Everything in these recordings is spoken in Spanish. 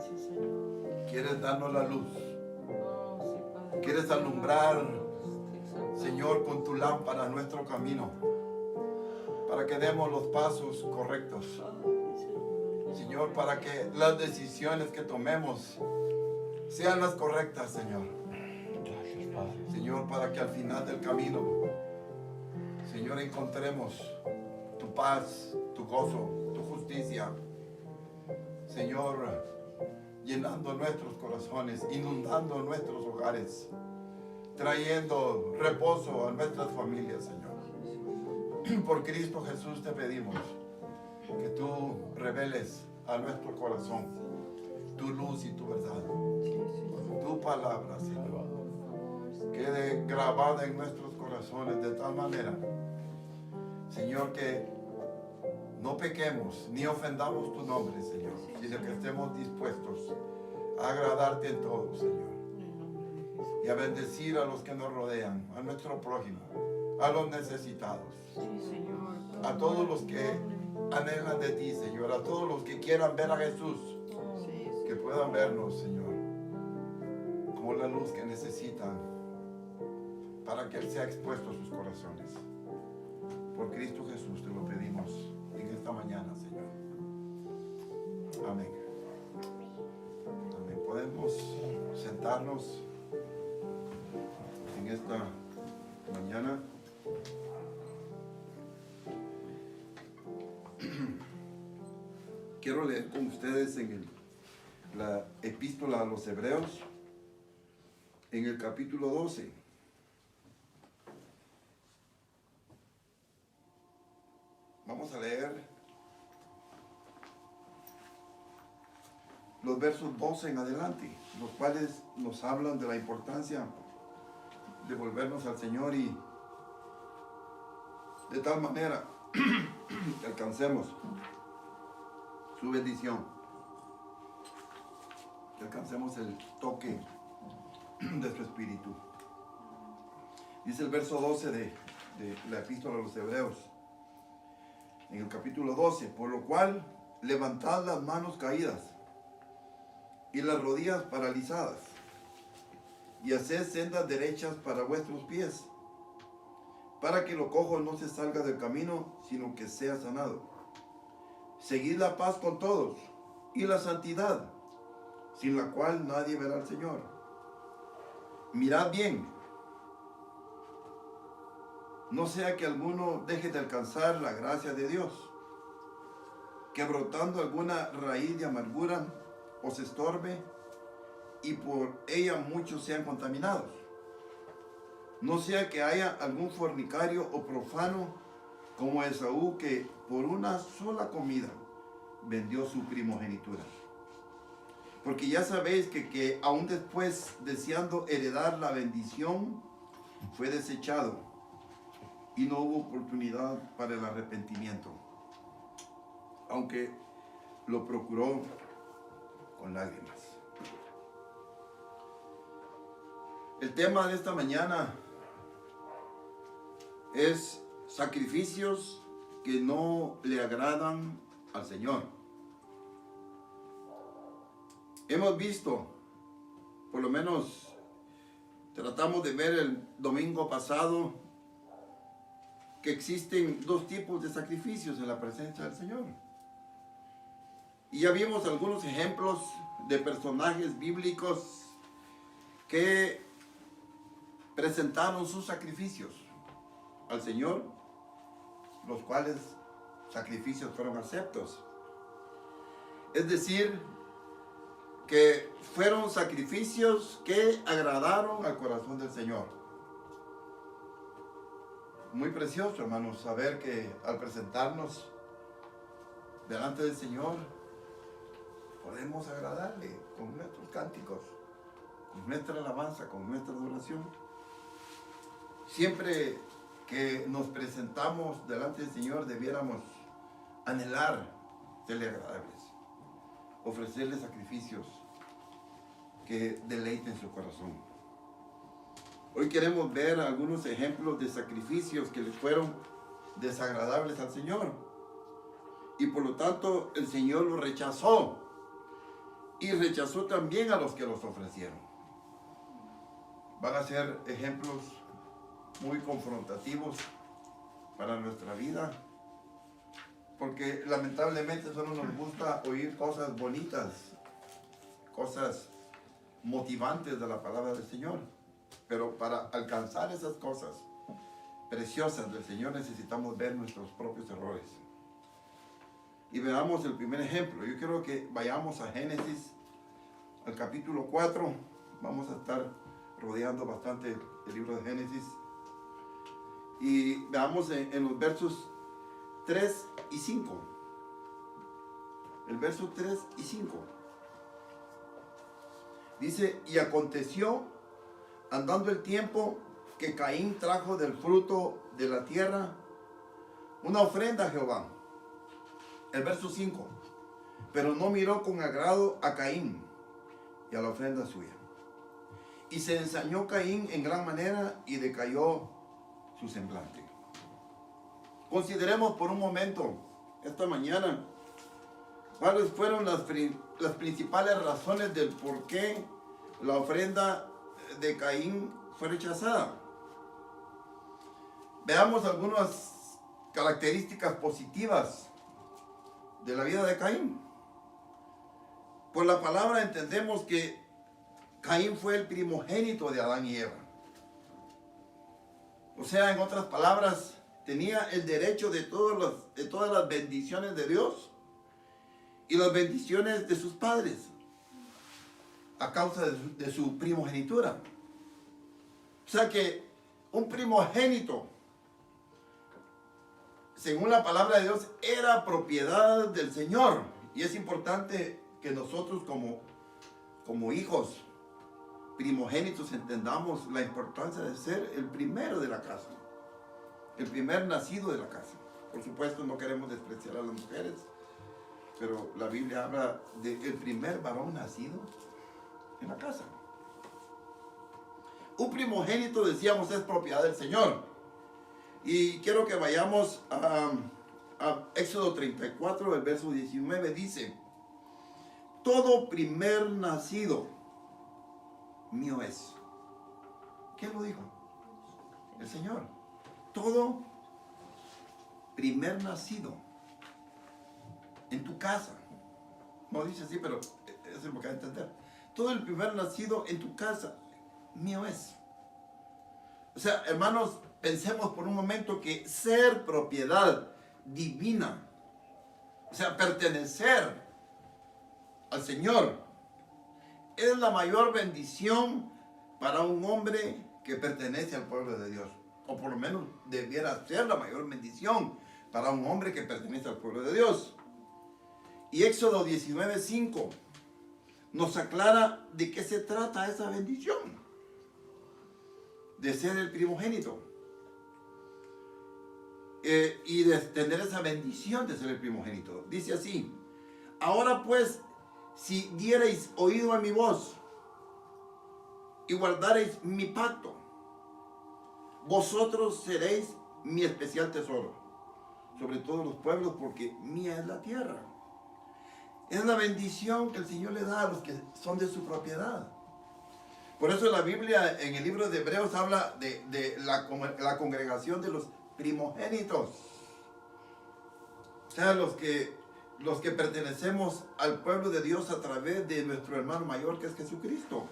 Gracias, Señor. Quieres darnos la luz. Oh, sí, Padre. Quieres alumbrar, Te exaltamos. Señor, con tu lámpara nuestro camino, para que demos los pasos correctos. Ay, Señor. Señor, para que las decisiones que tomemos sean las correctas, Señor. Gracias, Padre. Señor, para que al final del camino, Señor, encontremos tu paz, tu gozo, tu justicia. Señor, llenando nuestros corazones, inundando nuestros hogares, trayendo reposo a nuestras familias, Señor. Por Cristo Jesús te pedimos que tú reveles a nuestro corazón tu luz y tu verdad. Tu palabra, Señor, quede grabada en nuestros corazones de tal manera, Señor, que no pequemos ni ofendamos tu nombre, Señor, sino que estemos dispuestos a agradarte en todo, Señor, y a bendecir a los que nos rodean, a nuestro prójimo, a los necesitados, Sí, Señor. a todos los que anhelan de ti, Señor, a todos los que quieran ver a Jesús, Sí, que puedan vernos, Señor, como la luz que necesitan para que Él sea expuesto a sus corazones. Por Cristo Jesús te lo pedimos en esta mañana, Señor. Amén. Amén. Podemos sentarnos en esta mañana. Quiero leer con ustedes en la epístola a los Hebreos, en el capítulo 12. Vamos a leer los versos 12 en adelante, los cuales nos hablan de la importancia de volvernos al Señor y de tal manera que alcancemos su bendición, que alcancemos el toque de su Espíritu. Dice el verso 12 de la epístola a los Hebreos, en el capítulo 12, por lo cual levantad las manos caídas y las rodillas paralizadas, y haced sendas derechas para vuestros pies, para que lo cojo no se salga del camino, sino que sea sanado. Seguid la paz con todos y la santidad, sin la cual nadie verá al Señor. Mirad bien, no sea que alguno deje de alcanzar la gracia de Dios, que brotando alguna raíz de amargura os estorbe y por ella muchos sean contaminados. No sea que haya algún fornicario o profano como Esaú, que por una sola comida vendió su primogenitura. Porque ya sabéis que aún después, deseando heredar la bendición, fue desechado y no hubo oportunidad para el arrepentimiento, aunque lo procuró con lágrimas. El tema de esta mañana es sacrificios que no le agradan al Señor. Hemos visto, por lo menos tratamos de ver el domingo pasado, que existen dos tipos de sacrificios en la presencia del Señor. Y ya vimos algunos ejemplos de personajes bíblicos que presentaron sus sacrificios al Señor, los cuales sacrificios fueron aceptos. Es decir, que fueron sacrificios que agradaron al corazón del Señor. Muy precioso, hermanos, saber que al presentarnos delante del Señor podemos agradarle con nuestros cánticos, con nuestra alabanza, con nuestra adoración. Siempre que nos presentamos delante del Señor debiéramos anhelar serle agradables, ofrecerle sacrificios que deleiten su corazón. Hoy queremos ver algunos ejemplos de sacrificios que le fueron desagradables al Señor, y por lo tanto el Señor los rechazó y rechazó también a los que los ofrecieron. Van a ser ejemplos muy confrontativos para nuestra vida, porque lamentablemente solo nos gusta oír cosas bonitas, cosas motivantes de la palabra del Señor, pero para alcanzar esas cosas preciosas del Señor necesitamos ver nuestros propios errores. Y veamos el primer ejemplo. Yo quiero que vayamos a Génesis, al capítulo 4. Vamos a estar rodeando bastante el libro de Génesis. Y veamos en los versos 3 y 5. El verso 3 y 5. Dice, y aconteció, andando el tiempo, que Caín trajo del fruto de la tierra una ofrenda a Jehová. El verso 5. Pero no miró con agrado a Caín y a la ofrenda suya. Y se ensañó Caín en gran manera y decayó su semblante. Consideremos por un momento esta mañana cuáles fueron las principales razones del por qué la ofrenda de Caín fue rechazada. Veamos algunas características positivas de la vida de Caín. Por la palabra entendemos que Caín fue el primogénito de Adán y Eva. O sea, en otras palabras, tenía el derecho de todas las bendiciones de Dios y las bendiciones de sus padres a causa de su primogenitura. O sea que un primogénito, según la palabra de Dios, era propiedad del Señor. Y es importante que nosotros como hijos primogénitos entendamos la importancia de ser el primero de la casa, el primer nacido de la casa. Por supuesto, no queremos despreciar a las mujeres, pero la Biblia habla del primer varón nacido en la casa. Un primogénito, decíamos, es propiedad del Señor. Y quiero que vayamos a Éxodo 34, el verso 19, dice, todo primer nacido mío es. ¿Quién lo dijo? El Señor. Todo primer nacido en tu casa. No dice así, pero eso es lo que hay que entender. Todo el primer nacido en tu casa mío es. O sea, hermanos, pensemos por un momento que ser propiedad divina, o sea, pertenecer al Señor, es la mayor bendición para un hombre que pertenece al pueblo de Dios. O por lo menos debiera ser la mayor bendición para un hombre que pertenece al pueblo de Dios. Y Éxodo 19:5 nos aclara de qué se trata esa bendición de ser el primogénito y de tener esa bendición de ser el primogénito. Dice así, ahora pues, si diereis oído a mi voz y guardareis mi pacto, vosotros seréis mi especial tesoro sobre todos los pueblos, porque mía es la tierra. Es la bendición que el Señor le da a los que son de su propiedad. Por eso la Biblia en el libro de Hebreos habla de la congregación de los primogénitos. O sea, los que pertenecemos al pueblo de Dios a través de nuestro hermano mayor, que es Jesucristo.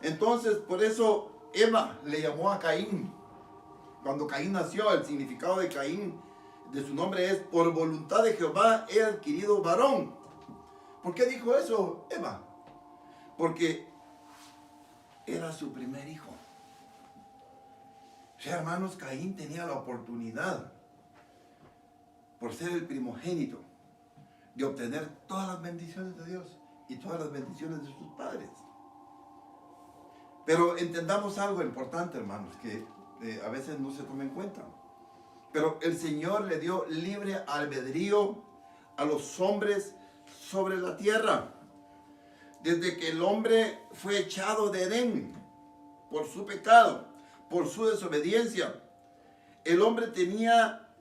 Entonces, por eso Eva le llamó a Caín. Cuando Caín nació, el significado de Caín, de su nombre es, por voluntad de Jehová he adquirido varón. ¿Por qué dijo eso Eva? Porque era su primer hijo. O sea, hermanos, Caín tenía la oportunidad, por ser el primogénito, de obtener todas las bendiciones de Dios y todas las bendiciones de sus padres. Pero entendamos algo importante, hermanos, que a veces no se toma en cuenta. Pero el Señor le dio libre albedrío a los hombres sobre la tierra. Desde que el hombre fue echado de Edén por su pecado, por su desobediencia, el hombre tenía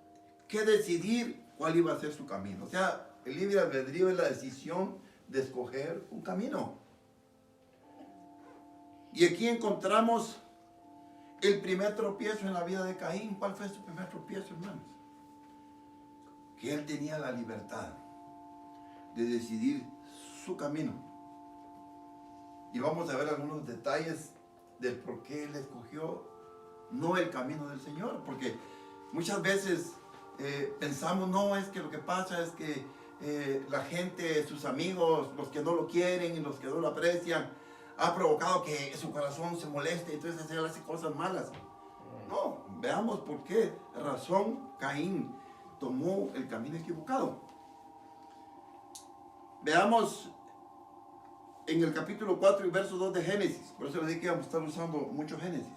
que decidir cuál iba a ser su camino. O sea, el libre albedrío es la decisión de escoger un camino. Y aquí encontramos el primer tropiezo en la vida de Caín. ¿Cuál fue su primer tropiezo, hermanos? Que él tenía la libertad de decidir su camino. Y vamos a ver algunos detalles del por qué él escogió no el camino del Señor. Porque muchas veces pensamos, no, es que lo que pasa es que la gente, sus amigos, los que no lo quieren y los que no lo aprecian, ha provocado que su corazón se moleste, entonces él hace cosas malas. No, veamos por qué razón Caín tomó el camino equivocado. Veamos en el capítulo 4 y verso 2 de Génesis. Por eso les dije que íbamos a estar usando mucho Génesis.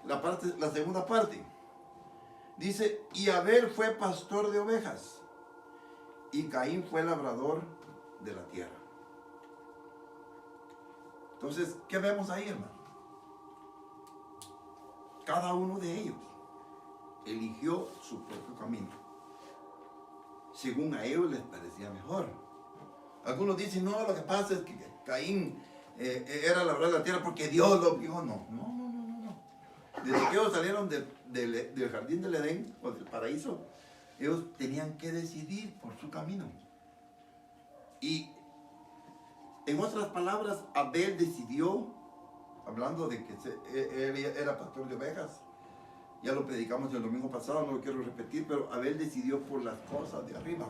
La segunda parte. Dice, y Abel fue pastor de ovejas, y Caín fue labrador de la tierra. Entonces, ¿qué vemos ahí, hermano? Cada uno de ellos eligió su propio camino, según a ellos les parecía mejor. Algunos dicen, no, lo que pasa es que Caín era labrador de la tierra porque Dios lo vio. No. Desde que ellos salieron del jardín del Edén, o del paraíso, ellos tenían que decidir por su camino. Y en otras palabras, Abel decidió, hablando de que él era pastor de ovejas, ya lo predicamos el domingo pasado, no lo quiero repetir, pero Abel decidió por las cosas de arriba.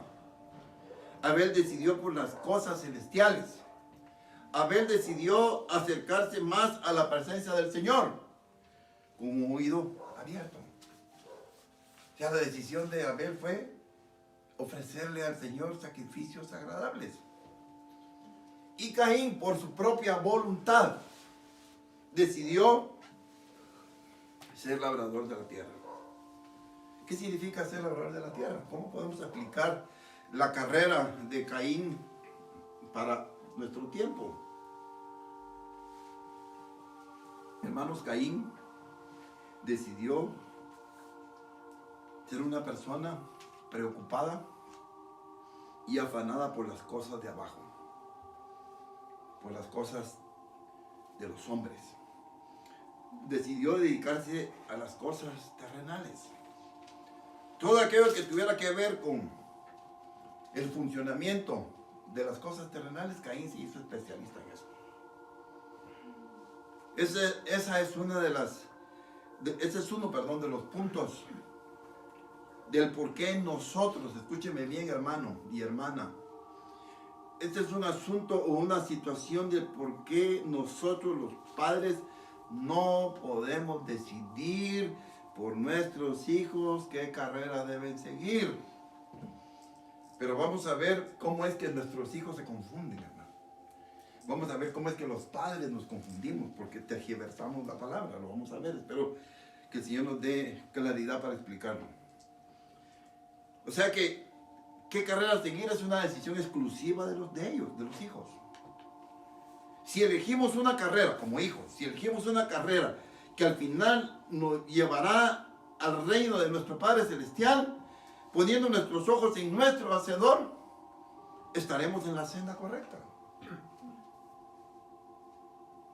Abel decidió por las cosas celestiales. Abel decidió acercarse más a la presencia del Señor, con un oído abierto. O sea, la decisión de Abel fue ofrecerle al Señor sacrificios agradables. Y Caín, por su propia voluntad, decidió ser labrador de la tierra. ¿Qué significa ser labrador de la tierra? ¿Cómo podemos aplicar la carrera de Caín para nuestro tiempo? Hermanos, Caín decidió ser una persona preocupada y afanada por las cosas de abajo, por las cosas de los hombres. Decidió dedicarse a las cosas terrenales. Todo aquello que tuviera que ver con el funcionamiento de las cosas terrenales, Caín se hizo especialista en eso. Ese es uno de los puntos del por qué nosotros, escúcheme bien, hermano y hermana, este es un asunto o una situación del por qué nosotros los padres no podemos decidir por nuestros hijos qué carrera deben seguir. Pero vamos a ver cómo es que nuestros hijos se confunden, hermano. Vamos a ver cómo es que los padres nos confundimos, porque tergiversamos la palabra, lo vamos a ver. Espero que el Señor nos dé claridad para explicarlo. O sea que, ¿qué carrera seguir? Es una decisión exclusiva de los hijos. Si elegimos una carrera como hijos, si elegimos una carrera que al final nos llevará al reino de nuestro Padre Celestial, poniendo nuestros ojos en nuestro Hacedor, estaremos en la senda correcta.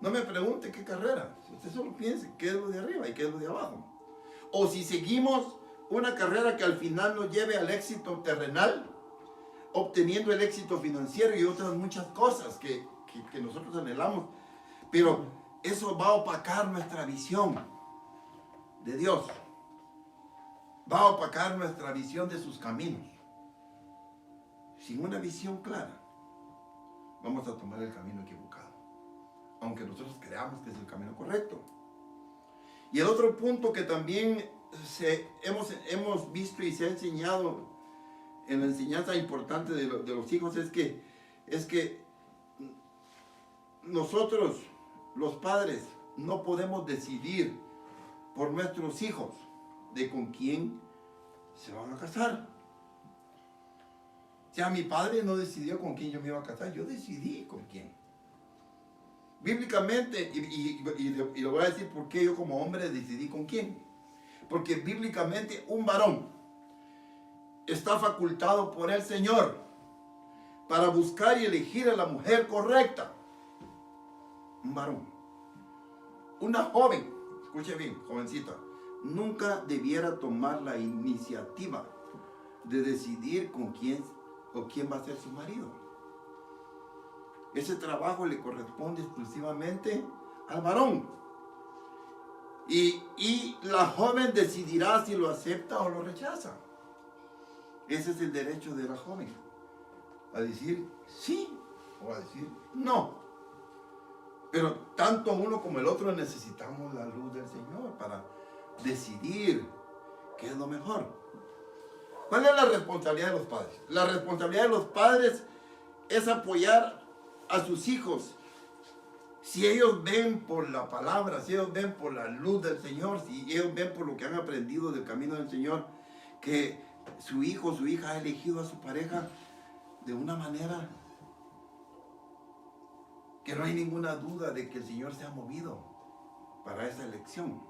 No me pregunte qué carrera, usted solo piense qué es lo de arriba y qué es lo de abajo. O si seguimos una carrera que al final nos lleve al éxito terrenal, obteniendo el éxito financiero y otras muchas cosas que nosotros anhelamos, pero eso va a opacar nuestra visión de Dios, va a opacar nuestra visión de sus caminos. Sin una visión clara, vamos a tomar el camino equivocado, aunque nosotros creamos que es el camino correcto. Y el otro punto que también hemos visto y se ha enseñado en la enseñanza importante de los hijos es que nosotros, los padres, no podemos decidir por nuestros hijos de con quién se van a casar. O sea, mi padre no decidió con quién yo me iba a casar, yo decidí con quién. Bíblicamente, y lo voy a decir por qué yo como hombre decidí con quién. Porque bíblicamente un varón está facultado por el Señor para buscar y elegir a la mujer correcta. Un varón. Una joven, escuche bien, jovencita, nunca debiera tomar la iniciativa de decidir con quién o quién va a ser su marido. Ese trabajo le corresponde exclusivamente al varón. Y la joven decidirá si lo acepta o lo rechaza. Ese es el derecho de la joven, a decir sí o a decir no. Pero tanto uno como el otro necesitamos la luz del Señor para decidir qué es lo mejor. ¿Cuál es la responsabilidad de los padres? La responsabilidad de los padres es apoyar a sus hijos. Si ellos ven por la palabra, si ellos ven por la luz del Señor, si ellos ven por lo que han aprendido del camino del Señor, que su hijo o su hija ha elegido a su pareja de una manera que no hay ninguna duda de que el Señor se ha movido para esa elección.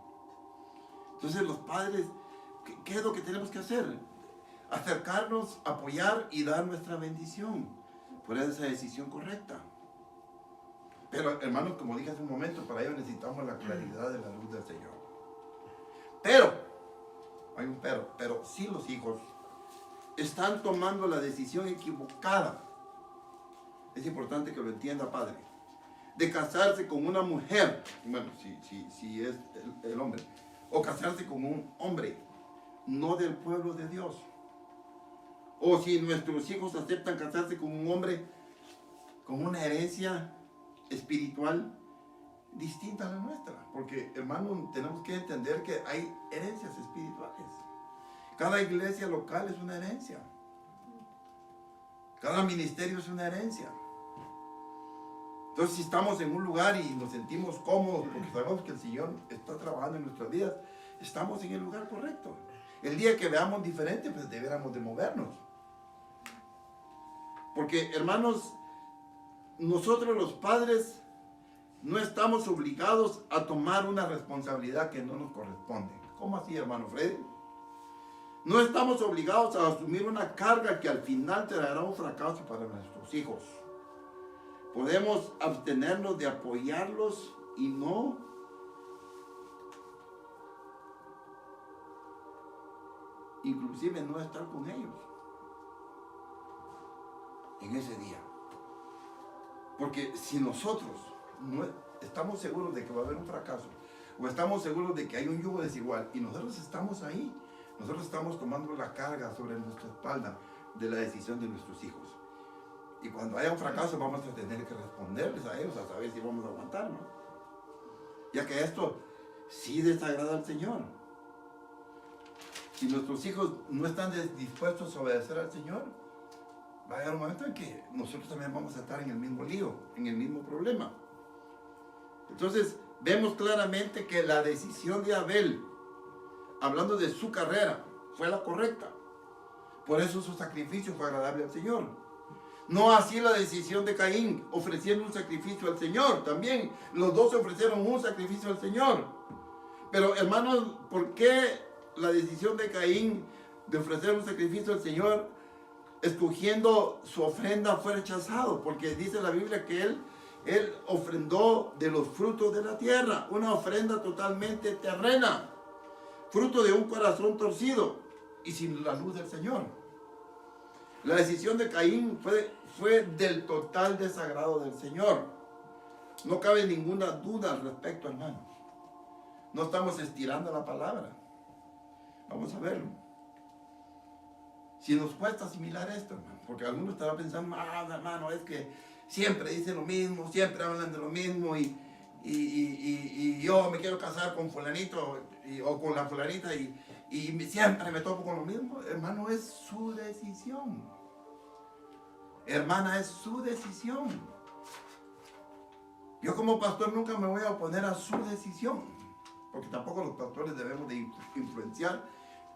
Entonces los padres, ¿qué es lo que tenemos que hacer? Acercarnos, apoyar y dar nuestra bendición por esa decisión correcta. Pero hermanos, como dije hace un momento, para ello necesitamos la claridad de la luz del Señor. Pero, hay un pero si los hijos están tomando la decisión equivocada, es importante que lo entienda, padre, de casarse con una mujer, bueno, si es el hombre, o casarse con un hombre, no del pueblo de Dios. O si nuestros hijos aceptan casarse con un hombre con una herencia espiritual distinta a la nuestra. Porque, hermano, tenemos que entender que hay herencias espirituales. Cada iglesia local es una herencia. Cada ministerio es una herencia. Entonces, si estamos en un lugar y nos sentimos cómodos, porque sabemos que el Señor está trabajando en nuestras vidas, estamos en el lugar correcto. El día que veamos diferente, pues deberíamos de movernos. Porque, hermanos, nosotros los padres no estamos obligados a tomar una responsabilidad que no nos corresponde. ¿Cómo así, hermano Freddy? No estamos obligados a asumir una carga que al final traerá un fracaso para nuestros hijos. Podemos abstenernos de apoyarlos y no inclusive no estar con ellos en ese día. Porque si nosotros no estamos seguros de que va a haber un fracaso, o estamos seguros de que hay un yugo desigual, y nosotros estamos ahí, nosotros estamos tomando la carga sobre nuestra espalda de la decisión de nuestros hijos. Y cuando haya un fracaso vamos a tener que responderles a ellos, a saber si vamos a aguantar, ¿no? Ya que esto sí desagrada al Señor. Si nuestros hijos no están dispuestos a obedecer al Señor, va a llegar un momento en que nosotros también vamos a estar en el mismo lío, en el mismo problema. Entonces, vemos claramente que la decisión de Abel, hablando de su carrera, fue la correcta. Por eso su sacrificio fue agradable al Señor. No así la decisión de Caín, ofreciendo un sacrificio al Señor. También los dos ofrecieron un sacrificio al Señor. Pero hermanos, ¿por qué la decisión de Caín de ofrecer un sacrificio al Señor, escogiendo su ofrenda, fue rechazado? Porque dice la Biblia que él ofrendó de los frutos de la tierra, una ofrenda totalmente terrena, fruto de un corazón torcido y sin la luz del Señor. La decisión de Caín fue del total desagrado del Señor. No cabe ninguna duda al respecto, hermanos. No estamos estirando la palabra. Vamos a verlo. Si nos cuesta asimilar esto, hermano, porque algunos estarán pensando, hermano, es que siempre dicen lo mismo, siempre hablan de lo mismo y yo me quiero casar con fulanito o con la fulanita y siempre me topo con lo mismo. Hermano, es su decisión. Hermana, es su decisión. Yo como pastor nunca me voy a oponer a su decisión, porque tampoco los pastores debemos de influenciar,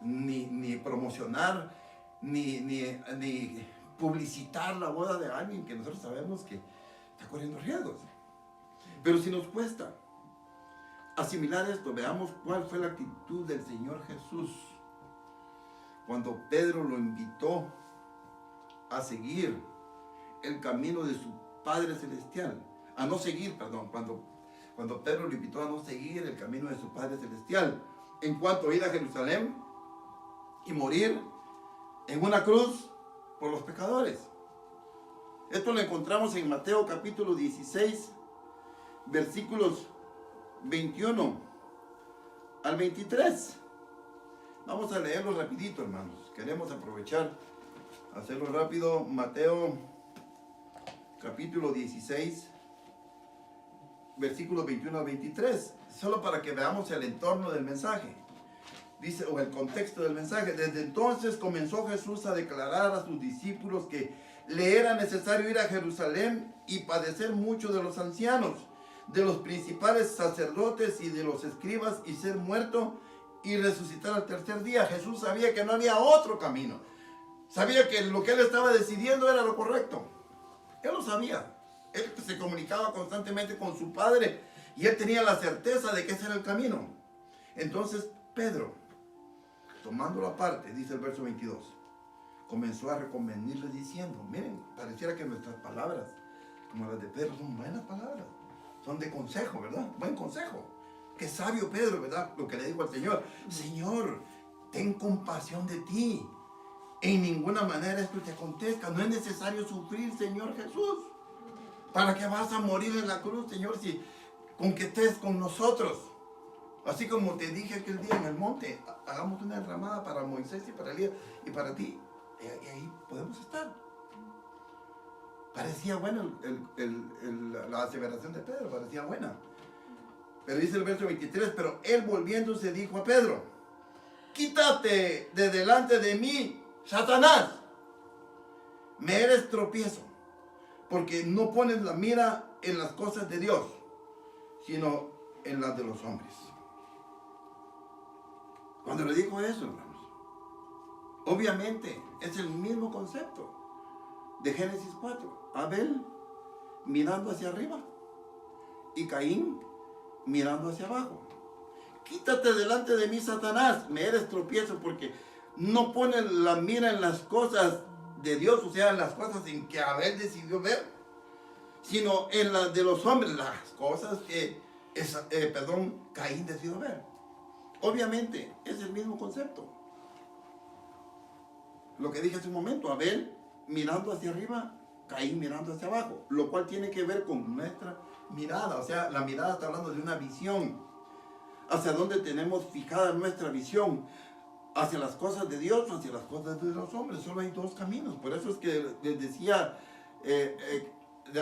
ni promocionar, ni publicitar la boda de alguien que nosotros sabemos que está corriendo riesgos. Pero si nos cuesta asimilar esto, veamos cuál fue la actitud del Señor Jesús cuando Pedro lo invitó a seguir el camino de su Padre Celestial. A no seguir, perdón, cuando Pedro lo invitó a no seguir el camino de su Padre Celestial. En cuanto a ir a Jerusalén y morir en una cruz por los pecadores. Esto lo encontramos en Mateo capítulo 16, versículos 21 al 23. Vamos a leerlo rapidito, hermanos. Queremos aprovechar, hacerlo rápido. Mateo capítulo 16, versículos 21 al 23. Solo para que veamos el entorno del mensaje. Dice, o el contexto del mensaje. Desde entonces comenzó Jesús a declarar a sus discípulos que le era necesario ir a Jerusalén y padecer mucho de los ancianos, de los principales sacerdotes y de los escribas, y ser muerto y resucitar al tercer día. Jesús sabía que no había otro camino. Sabía que lo que él estaba decidiendo era lo correcto. Él lo sabía. Él se comunicaba constantemente con su Padre y él tenía la certeza de que ese era el camino. Entonces Pedro, tomándolo aparte, dice el verso 22, comenzó a reconvenirles diciendo, miren, pareciera que nuestras palabras, como las de Pedro, son buenas palabras, son de consejo, ¿verdad? Buen consejo. Qué sabio Pedro, ¿verdad? Lo que le dijo al Señor, Señor, ten compasión de ti. En ninguna manera esto te acontezca. No es necesario sufrir, Señor Jesús. ¿Para qué vas a morir en la cruz, Señor, si con que estés con nosotros? Así como te dije aquel día en el monte, hagamos una derramada para Moisés y para Elías y para ti. Y ahí podemos estar. Parecía bueno la aseveración de Pedro, parecía buena. Pero dice el verso 23, pero él volviéndose dijo a Pedro, quítate de delante de mí, Satanás. Me eres tropiezo, porque no pones la mira en las cosas de Dios, sino en las de los hombres. Cuando le dijo eso, hermanos, obviamente es el mismo concepto de Génesis 4. Abel mirando hacia arriba y Caín mirando hacia abajo. Quítate delante de mí, Satanás, me eres tropiezo, porque no pones la mira en las cosas de Dios, o sea, en las cosas en que Abel decidió ver, sino en las de los hombres, las cosas que Caín decidió ver. Obviamente es el mismo concepto. Lo que dije hace un momento, Abel mirando hacia arriba, Caín mirando hacia abajo, lo cual tiene que ver con nuestra mirada. O sea, la mirada está hablando de una visión, hacia dónde tenemos fijada nuestra visión, hacia las cosas de Dios o hacia las cosas de los hombres. Solo hay dos caminos. Por eso es que les decía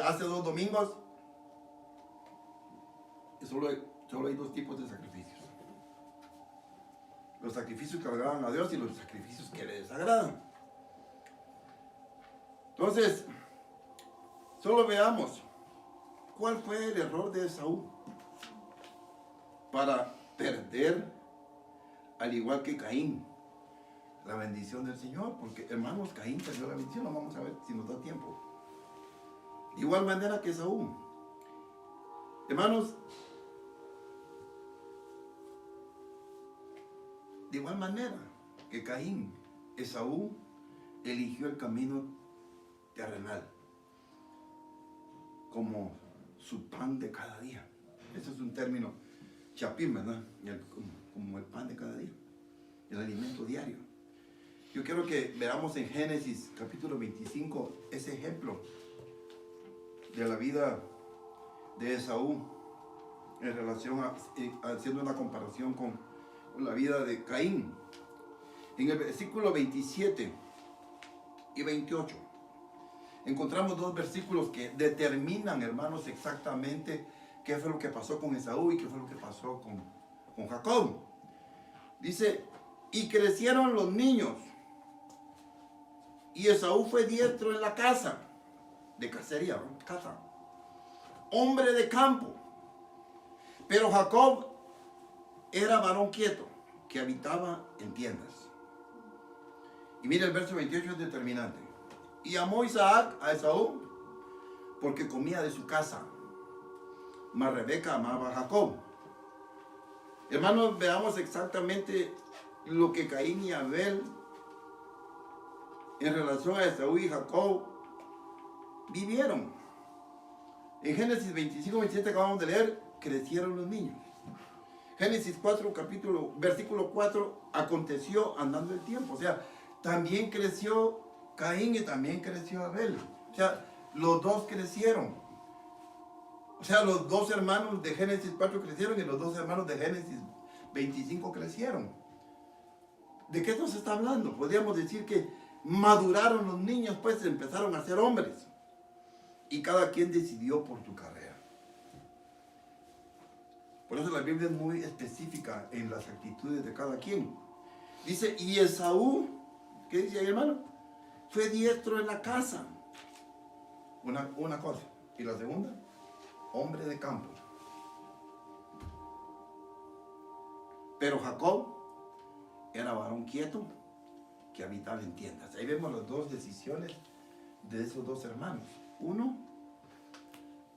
hace 2 domingos, solo hay 2 tipos de sacrificios: los sacrificios que agradan a Dios y los sacrificios que le desagradan. Entonces, solo veamos cuál fue el error de Esaú para perder, al igual que Caín, la bendición del Señor. Porque, hermanos, Caín perdió la bendición. Lo vamos a ver si nos da tiempo. De igual manera que Esaú. Hermanos, de igual manera que Caín, Esaú eligió el camino terrenal como su pan de cada día. Ese es un término chapín, ¿verdad? Como el pan de cada día, el alimento diario. Yo quiero que veamos en Génesis capítulo 25 ese ejemplo de la vida de Esaú en relación haciendo una comparación con la vida de Caín. En el versículo 27 y 28 encontramos 2 versículos que determinan, hermanos, exactamente qué fue lo que pasó con Esaú y qué fue lo que pasó con Jacob. Dice, y crecieron los niños, y Esaú fue diestro en la casa, de cacería, caza, hombre de campo, pero Jacob era varón quieto, que habitaba en tiendas. Y mira, el verso 28 es determinante. Y amó Isaac a Esaú porque comía de su casa, mas Rebeca amaba a Jacob. Hermanos, veamos exactamente lo que Caín y Abel en relación a Esaú y Jacob vivieron. En Génesis 25, 27 acabamos de leer, crecieron los niños. Génesis 4, versículo 4, aconteció andando el tiempo. O sea, también creció Caín y también creció Abel. O sea, los dos crecieron. O sea, los dos hermanos de Génesis 4 crecieron y los dos hermanos de Génesis 25 crecieron. ¿De qué nos está hablando? Podríamos decir que maduraron los niños, pues empezaron a ser hombres. Y cada quien decidió por su carrera. Por eso la Biblia es muy específica en las actitudes de cada quien. Dice, y Esaú, ¿qué dice ahí, hermano? Fue diestro en la casa. Una cosa. Y la segunda, hombre de campo. Pero Jacob era varón quieto que habitaba en tiendas. Ahí vemos las dos decisiones de esos dos hermanos. Uno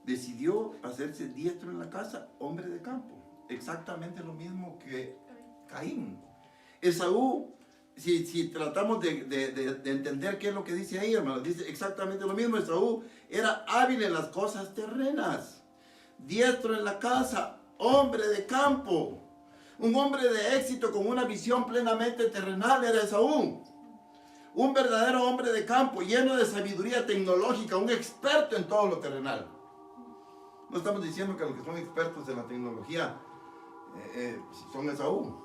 decidió hacerse diestro en la casa, hombre de campo. Exactamente lo mismo que Caín. Esaú, si tratamos de entender qué es lo que dice ahí, hermanos, dice exactamente lo mismo. Esaú era hábil en las cosas terrenas, diestro en la casa, hombre de campo. Un hombre de éxito con una visión plenamente terrenal era Esaú. Un verdadero hombre de campo, lleno de sabiduría tecnológica, un experto en todo lo terrenal. No estamos diciendo que los que son expertos en la tecnología son Esaú,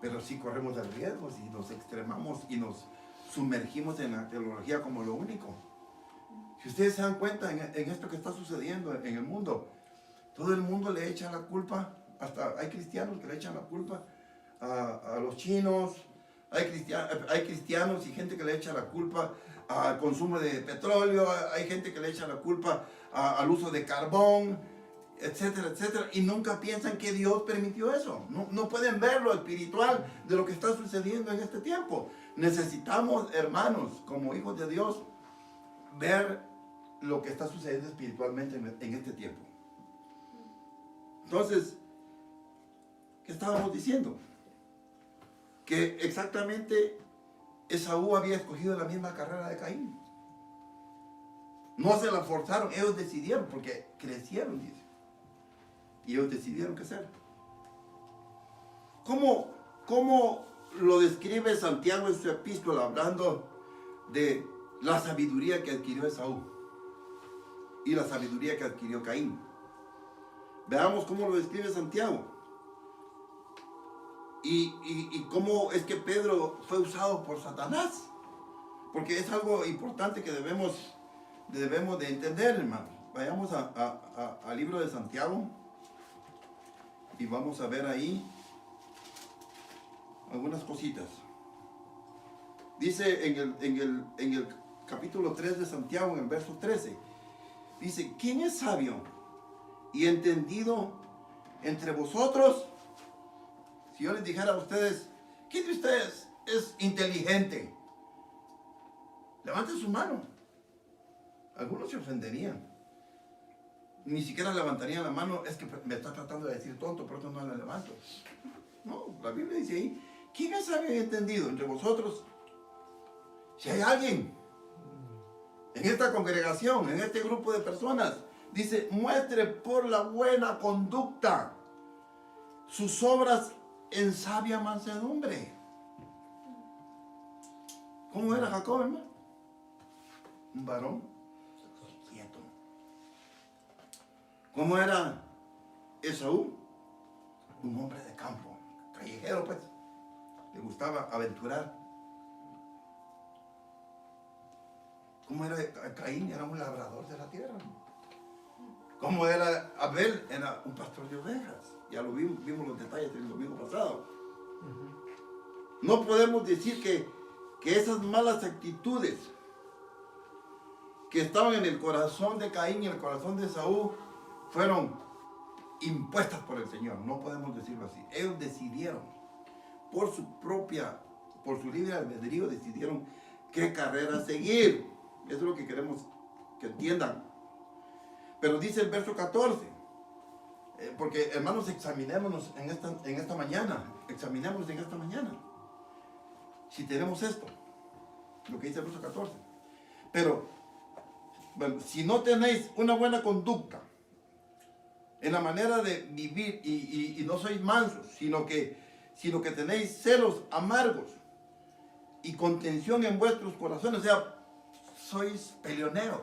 pero sí corremos el riesgo si nos extremamos y nos sumergimos en la tecnología como lo único. Si ustedes se dan cuenta en esto que está sucediendo en el mundo, todo el mundo le echa la culpa, hasta hay cristianos que le echan la culpa a los chinos. Hay cristianos y gente que le echa la culpa al consumo de petróleo, hay gente que le echa la culpa al uso de carbón, etcétera, etcétera, y nunca piensan que Dios permitió eso. No pueden ver lo espiritual de lo que está sucediendo en este tiempo. Necesitamos, hermanos, como hijos de Dios, ver lo que está sucediendo espiritualmente en este tiempo. Entonces, ¿qué estábamos diciendo? Que exactamente Esaú había escogido la misma carrera de Caín. No se la forzaron, ellos decidieron, porque crecieron, dice. Y ellos decidieron qué hacer. ¿Cómo lo describe Santiago en su epístola, hablando de la sabiduría que adquirió Esaú y la sabiduría que adquirió Caín? Veamos cómo lo describe Santiago. Y cómo es que Pedro fue usado por Satanás. Porque es algo importante que debemos de entender, hermanos. Vayamos al libro de Santiago y vamos a ver ahí algunas cositas. Dice en el capítulo 3 de Santiago, en el verso 13, dice, ¿quién es sabio y entendido entre vosotros? Si yo les dijera a ustedes, ¿quién de ustedes es inteligente? Levanten su mano. Algunos se ofenderían. Ni siquiera levantarían la mano. Es que me está tratando de decir tonto, por eso no la levanto. No, la Biblia dice ahí, ¿quién es sabio y entendido entre vosotros? Si hay alguien en esta congregación, en este grupo de personas, dice, muestre por la buena conducta sus obras en sabia mansedumbre. ¿Cómo era Jacob, hermano? Un varón quieto. ¿Cómo era Esaú? Un hombre de campo, callejero, pues. Le gustaba aventurar. ¿Cómo era Caín? Era un labrador de la tierra. ¿Cómo era Abel? Era un pastor de ovejas. Ya lo vimos los detalles del domingo pasado. No podemos decir que esas malas actitudes que estaban en el corazón de Caín y en el corazón de Esaú fueron impuestas por el Señor. No podemos decirlo así. Ellos decidieron, por su libre albedrío, decidieron qué carrera seguir. Eso es lo que queremos que entiendan. Pero dice el verso 14, porque hermanos, examinémonos en esta mañana. Examinémonos en esta mañana. Si tenemos esto, lo que dice el verso 14. Pero bueno, si no tenéis una buena conducta en la manera de vivir y no sois mansos, sino que tenéis celos amargos y contención en vuestros corazones, o sea, sois peleoneros,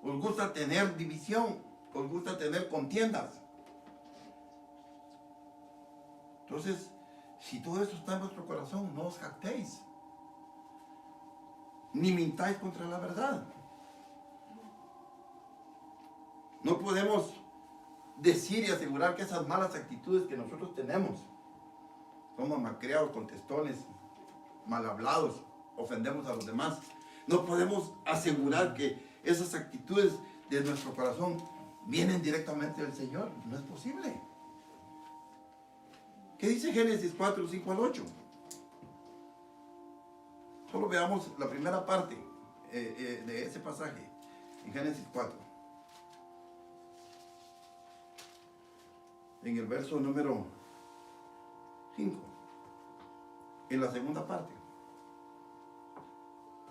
os gusta tener división, os gusta tener contiendas. Entonces, si todo eso está en vuestro corazón, no os jactéis, ni mintáis contra la verdad. No podemos decir y asegurar que esas malas actitudes que nosotros tenemos, somos malcriados, contestones, mal hablados, ofendemos a los demás, no podemos asegurar que esas actitudes de nuestro corazón vienen directamente del Señor. No es posible. ¿Qué dice Génesis 4, 5 al 8? Solo veamos la primera parte de ese pasaje, en Génesis 4. En el verso número 5, en la segunda parte.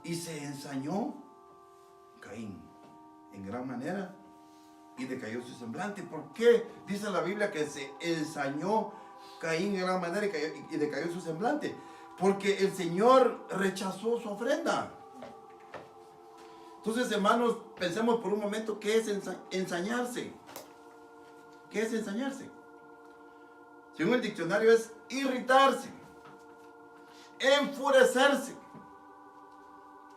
Y se ensañó Caín en gran manera y decayó su semblante. ¿Por qué dice la Biblia que se ensañó Caín en gran manera y decayó su semblante? Porque el Señor rechazó su ofrenda. Entonces, hermanos, pensemos por un momento qué es ensañarse. ¿Qué es ensañarse? Según el diccionario es irritarse, enfurecerse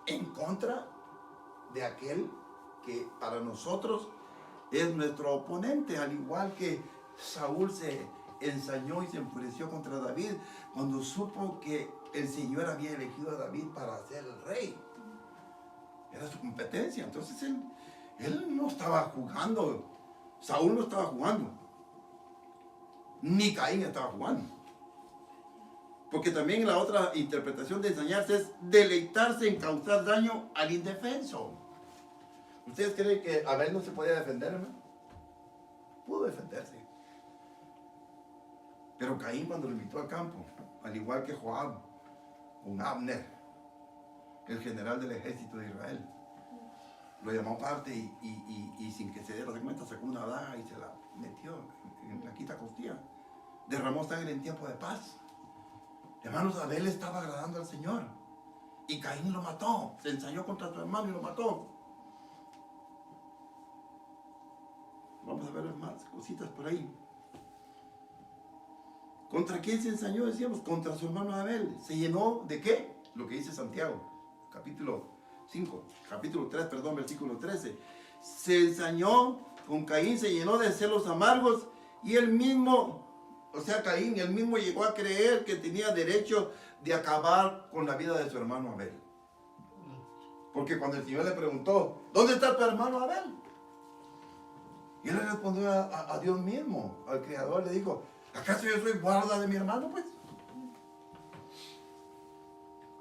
en contra de aquel que para nosotros es nuestro oponente, al igual que Saúl se ensañó y se enfureció contra David cuando supo que el Señor había elegido a David para ser el rey. Era su competencia. Entonces él no estaba jugando, Saúl no estaba jugando, ni Caín estaba jugando. Porque también la otra interpretación de ensañarse es deleitarse en causar daño al indefenso. ¿Ustedes creen que Abel no se podía defender, hermano? Pudo defenderse. Pero Caín, cuando lo invitó al campo, al igual que Joab, con Abner, el general del ejército de Israel, lo llamó aparte y sin que se diera cuenta sacó una daga y se la metió en la quinta costilla. Derramó sangre en tiempo de paz. Hermanos, Abel estaba agradando al Señor y Caín lo mató, se ensañó contra su hermano y lo mató. Vamos a ver más cositas por ahí. ¿Contra quién se ensañó? Decíamos, contra su hermano Abel. ¿Se llenó de qué? Lo que dice Santiago, capítulo 3, versículo 13. Se ensañó con Caín, se llenó de celos amargos y él mismo, o sea, Caín, él mismo llegó a creer que tenía derecho de acabar con la vida de su hermano Abel. Porque cuando el Señor le preguntó, ¿dónde está tu hermano Abel? Y él le respondió a Dios mismo, al Creador, le dijo, ¿acaso yo soy guarda de mi hermano? Pues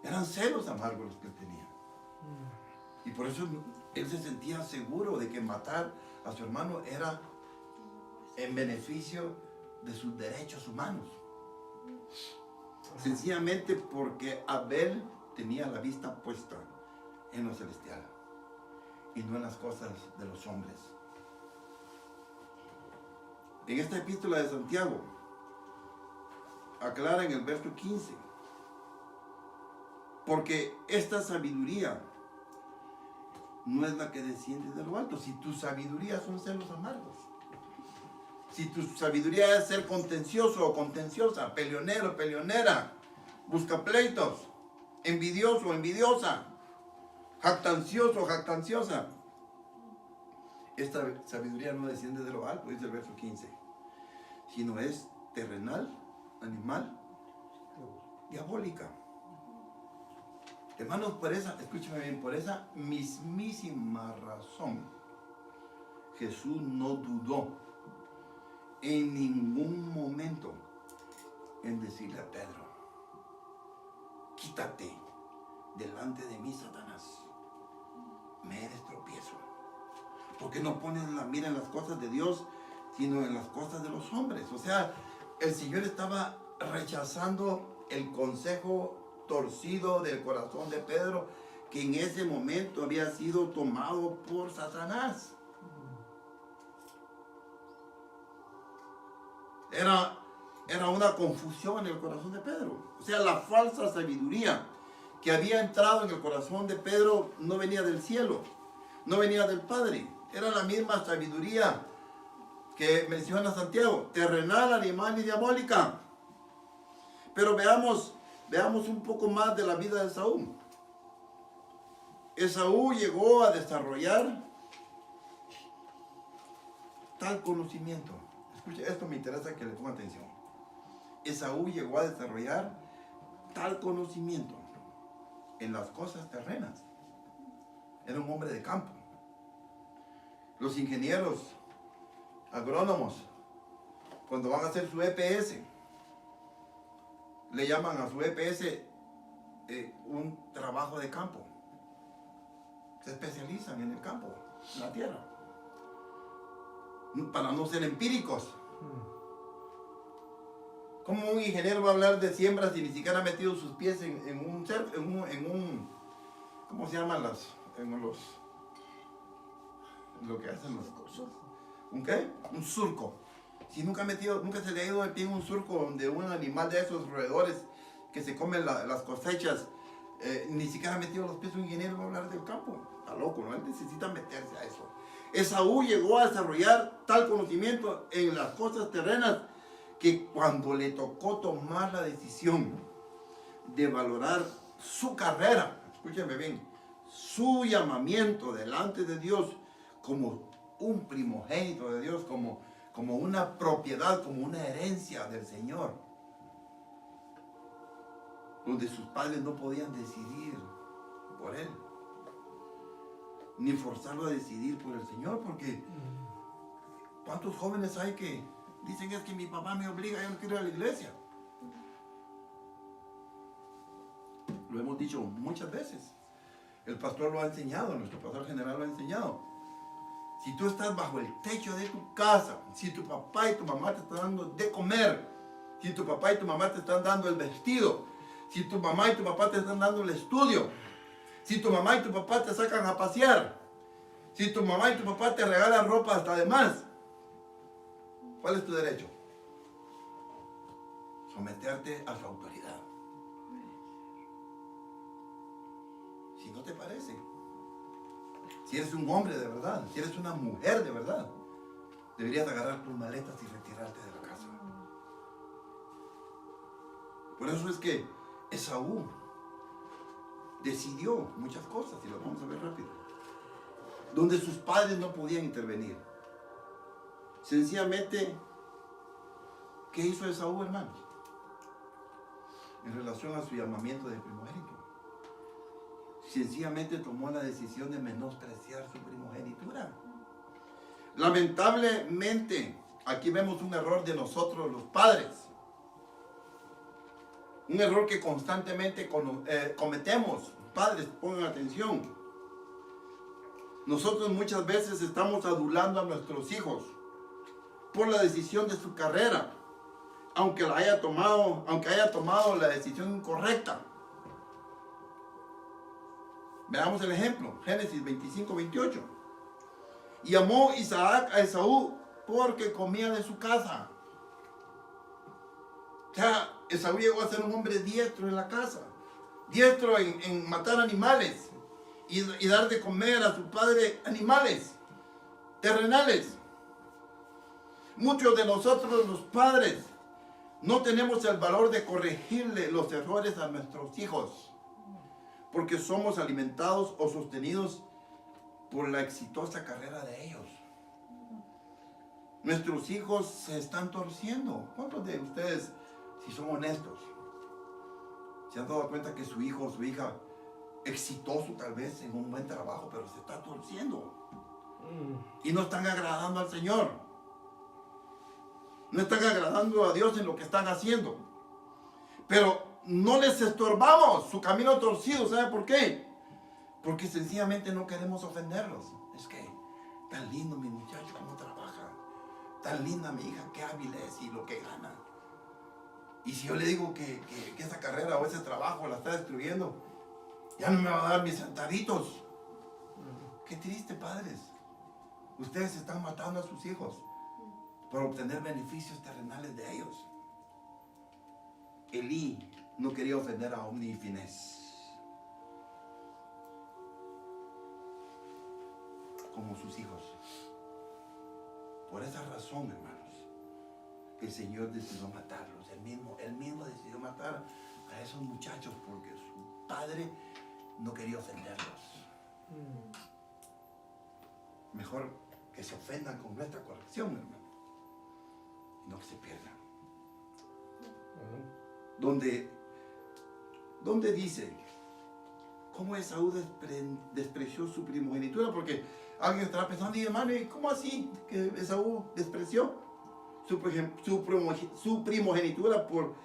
eran celos amargos los que él tenía. Y por eso él se sentía seguro de que matar a su hermano era en beneficio de sus derechos humanos. Sencillamente porque Abel tenía la vista puesta en lo celestial y no en las cosas de los hombres. En esta epístola de Santiago aclara en el verso 15, porque esta sabiduría no es la que desciende de lo alto. Si tu sabiduría son celos amargos, si tu sabiduría es ser contencioso o contenciosa, peleonero, peleonera, busca pleitos, envidioso, envidiosa, jactancioso, jactanciosa, esta sabiduría no desciende de lo alto, dice el verso 15, sino es terrenal, animal, diabólica. Hermanos, por esa, escúcheme bien, por esa mismísima razón, Jesús no dudó en ningún momento en decirle a Pedro, quítate delante de mí, Satanás, me eres tropiezo, porque no pones la mira en las cosas de Dios, sino en las cosas de los hombres. O sea, el Señor estaba rechazando el consejo torcido del corazón de Pedro, que en ese momento había sido tomado por Satanás. Era una confusión en el corazón de Pedro. O sea, la falsa sabiduría que había entrado en el corazón de Pedro no venía del cielo, no venía del Padre. Era la misma sabiduría que menciona Santiago, terrenal, animal y diabólica. Pero veamos un poco más de la vida de Esaú. Esaú llegó a desarrollar tal conocimiento. Escuche, esto me interesa que le ponga atención. Esaú llegó a desarrollar tal conocimiento en las cosas terrenas. Era un hombre de campo. Los ingenieros agrónomos, cuando van a hacer su EPS, le llaman a su EPS un trabajo de campo. Se especializan en el campo, en la tierra, para no ser empíricos. ¿Cómo un ingeniero va a hablar de siembras si ni siquiera ha metido sus pies en un ¿cómo se llaman lo que hacen los cursos? ¿Un qué? Un surco. Si nunca se le ha ido el pie en un surco donde un animal de esos roedores que se comen las cosechas, ni siquiera ha metido los pies, un ingeniero va a hablar del campo. Está loco, ¿no? Él necesita meterse a eso. Esaú llegó a desarrollar tal conocimiento en las cosas terrenas que cuando le tocó tomar la decisión de valorar su carrera, escúcheme bien, su llamamiento delante de Dios como un primogénito de Dios, como una propiedad, como una herencia del Señor, donde sus padres no podían decidir por él, ni forzarlo a decidir por el Señor, porque ¿cuántos jóvenes hay que dicen es que mi papá me obliga, yo no quiero ir a la iglesia? Lo hemos dicho muchas veces. El pastor lo ha enseñado, nuestro pastor general lo ha enseñado. Si tú estás bajo el techo de tu casa, si tu papá y tu mamá te están dando de comer, si tu papá y tu mamá te están dando el vestido, si tu mamá y tu papá te están dando el estudio, si tu mamá y tu papá te sacan a pasear, si tu mamá y tu papá te regalan ropa hasta de más, ¿cuál es tu derecho? Someterte a su autoridad. Si no te parece, si eres un hombre de verdad, si eres una mujer de verdad, deberías agarrar tus maletas y retirarte de la casa. Por eso es que Esaú decidió muchas cosas, y lo vamos a ver rápido, donde sus padres no podían intervenir. Sencillamente, ¿qué hizo Esaú, hermanos? En relación a su llamamiento de primogénito. Sencillamente tomó la decisión de menospreciar su primogenitura. Lamentablemente, aquí vemos un error de nosotros los padres. Un error que constantemente cometemos. Padres, pongan atención. Nosotros muchas veces estamos adulando a nuestros hijos por la decisión de su carrera, aunque haya tomado la decisión incorrecta. Veamos el ejemplo, Génesis 25-28. Y amó Isaac a Esaú porque comía de su casa. O sea, Esaú llegó a ser un hombre diestro en la casa, diestro en matar animales y dar de comer a su padre animales terrenales. Muchos de nosotros los padres no tenemos el valor de corregirle los errores a nuestros hijos, porque somos alimentados o sostenidos por la exitosa carrera de ellos. Nuestros hijos se están torciendo. ¿Cuántos de ustedes, si son honestos, se han dado cuenta que su hijo o su hija, exitoso tal vez en un buen trabajo, pero se está torciendo y no están agradando al Señor? No están agradando a Dios en lo que están haciendo, pero no les estorbamos su camino torcido. ¿Sabe por qué? Porque sencillamente no queremos ofenderlos. Es que tan lindo mi muchacho, cómo trabaja, tan linda mi hija, qué hábil es y lo que gana. Y si yo le digo que esa carrera o ese trabajo la está destruyendo, Ya no me va a dar mis centavitos. Qué triste, padres. Ustedes están matando a sus hijos por obtener beneficios terrenales de ellos. Elí no quería ofender a Ofni y Finés, como sus hijos. Por esa razón, hermanos, el Señor decidió matarlos. Él mismo decidió matar a esos muchachos porque su padre no quería ofenderlos. Mejor que se ofendan con nuestra corrección, hermano, y no que se pierdan. Donde dice cómo Esaú despreció su primogenitura, porque alguien estará pensando, y hermano, ¿y cómo así que Esaú despreció su primogenitura por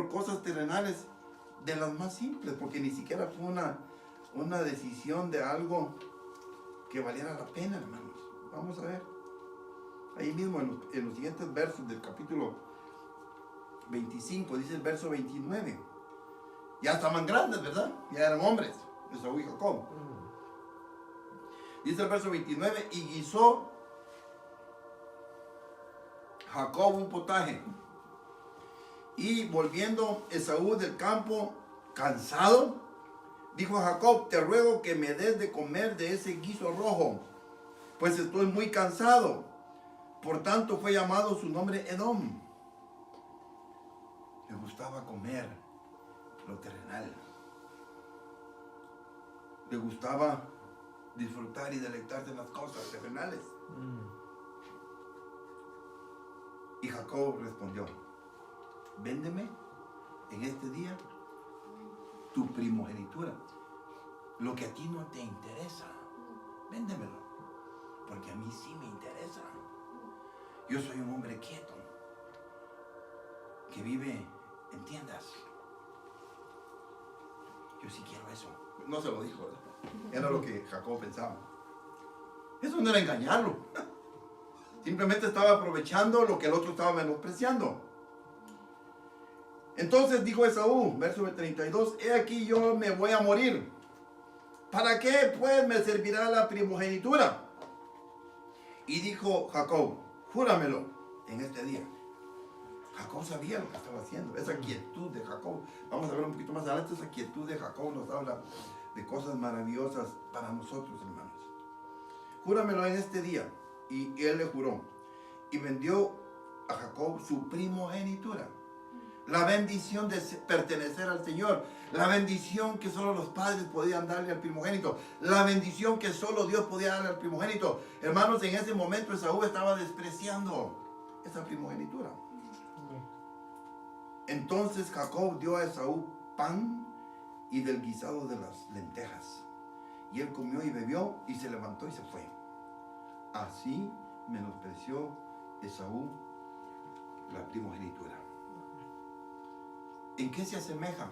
cosas terrenales de las más simples? Porque ni siquiera fue una decisión de algo que valiera la pena, hermanos. Vamos a ver ahí mismo en los siguientes versos del capítulo 25, dice el verso 29. Ya estaban grandes, ¿verdad? Ya eran hombres, Esaú y Jacob. Dice el verso 29, y guisó Jacob un potaje. Y volviendo Esaú del campo cansado, dijo a Jacob, te ruego que me des de comer de ese guiso rojo, pues estoy muy cansado. Por tanto fue llamado su nombre Edom. Le gustaba comer lo terrenal. Le gustaba disfrutar y deleitarse en las cosas terrenales. Y Jacob respondió, véndeme en este día tu primogenitura. Lo que a ti no te interesa, véndemelo, porque a mí sí me interesa. Yo soy un hombre quieto, que vive en tiendas. Yo sí quiero eso. No se lo dijo, ¿verdad? Era lo que Jacob pensaba. Eso no era engañarlo. Simplemente estaba aprovechando lo que el otro estaba menospreciando. Entonces dijo Esaú, verso 32, he aquí yo me voy a morir. ¿Para qué pues me servirá la primogenitura? Y dijo Jacob, júramelo en este día. Jacob sabía lo que estaba haciendo, esa quietud de Jacob. Vamos a ver un poquito más adelante, esa quietud de Jacob nos habla de cosas maravillosas para nosotros, hermanos. Júramelo en este día. Y él le juró. Y vendió a Jacob su primogenitura. La bendición de pertenecer al Señor. La bendición que solo los padres podían darle al primogénito. La bendición que solo Dios podía darle al primogénito. Hermanos, en ese momento Esaú estaba despreciando esa primogenitura. Entonces Jacob dio a Esaú pan y del guisado de las lentejas. Y él comió y bebió y se levantó y se fue. Así menospreció Esaú la primogenitura. ¿En qué se asemeja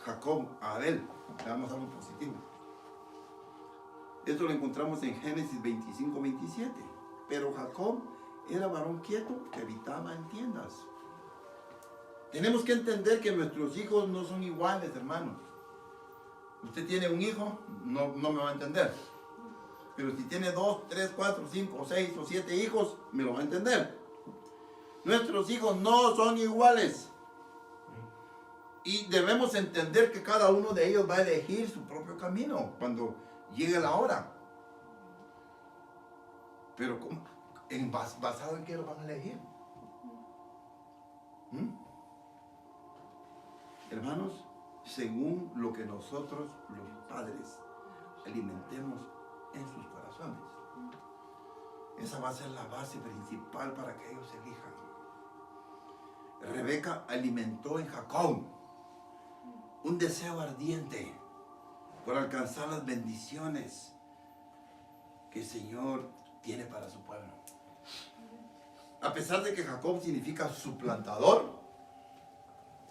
Jacob a Abel? Le vamos a algo positivo. Esto lo encontramos en Génesis 25-27. Pero Jacob era varón quieto que habitaba en tiendas. Tenemos que entender que nuestros hijos no son iguales, hermanos. Usted tiene un hijo, no me va a entender. Pero si tiene 2, 3, 4, 5, 6 o 7 hijos, me lo va a entender. Nuestros hijos no son iguales. Y debemos entender que cada uno de ellos va a elegir su propio camino cuando llegue la hora. Pero ¿basado en qué lo van a elegir? Hermanos, según lo que nosotros los padres alimentemos en sus corazones. Esa va a ser la base principal para que ellos elijan. Rebeca alimentó en Jacob un deseo ardiente por alcanzar las bendiciones que el Señor tiene para su pueblo. A pesar de que Jacob significa suplantador,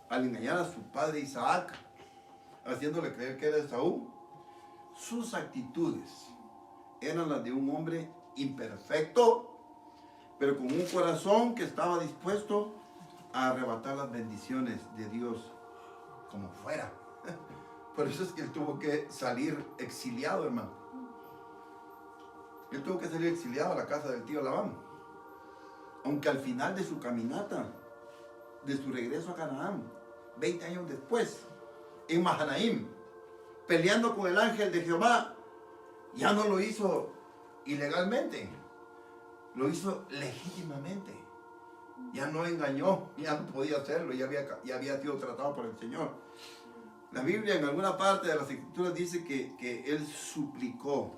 al engañar a su padre Isaac, haciéndole creer que era Esaú, sus actitudes eran las de un hombre imperfecto, pero con un corazón que estaba dispuesto a arrebatar las bendiciones de Dios como fuera, Por eso es que él tuvo que salir exiliado, hermano. Él tuvo que salir exiliado a la casa del tío Labán. Aunque al final de su caminata, de su regreso a Canaán, 20 años después, en Mahanaim, peleando con el ángel de Jehová, ya no lo hizo ilegalmente, lo hizo legítimamente. Ya no engañó, ya no podía hacerlo, ya había sido tratado por el Señor. La Biblia en alguna parte de las Escrituras dice que él suplicó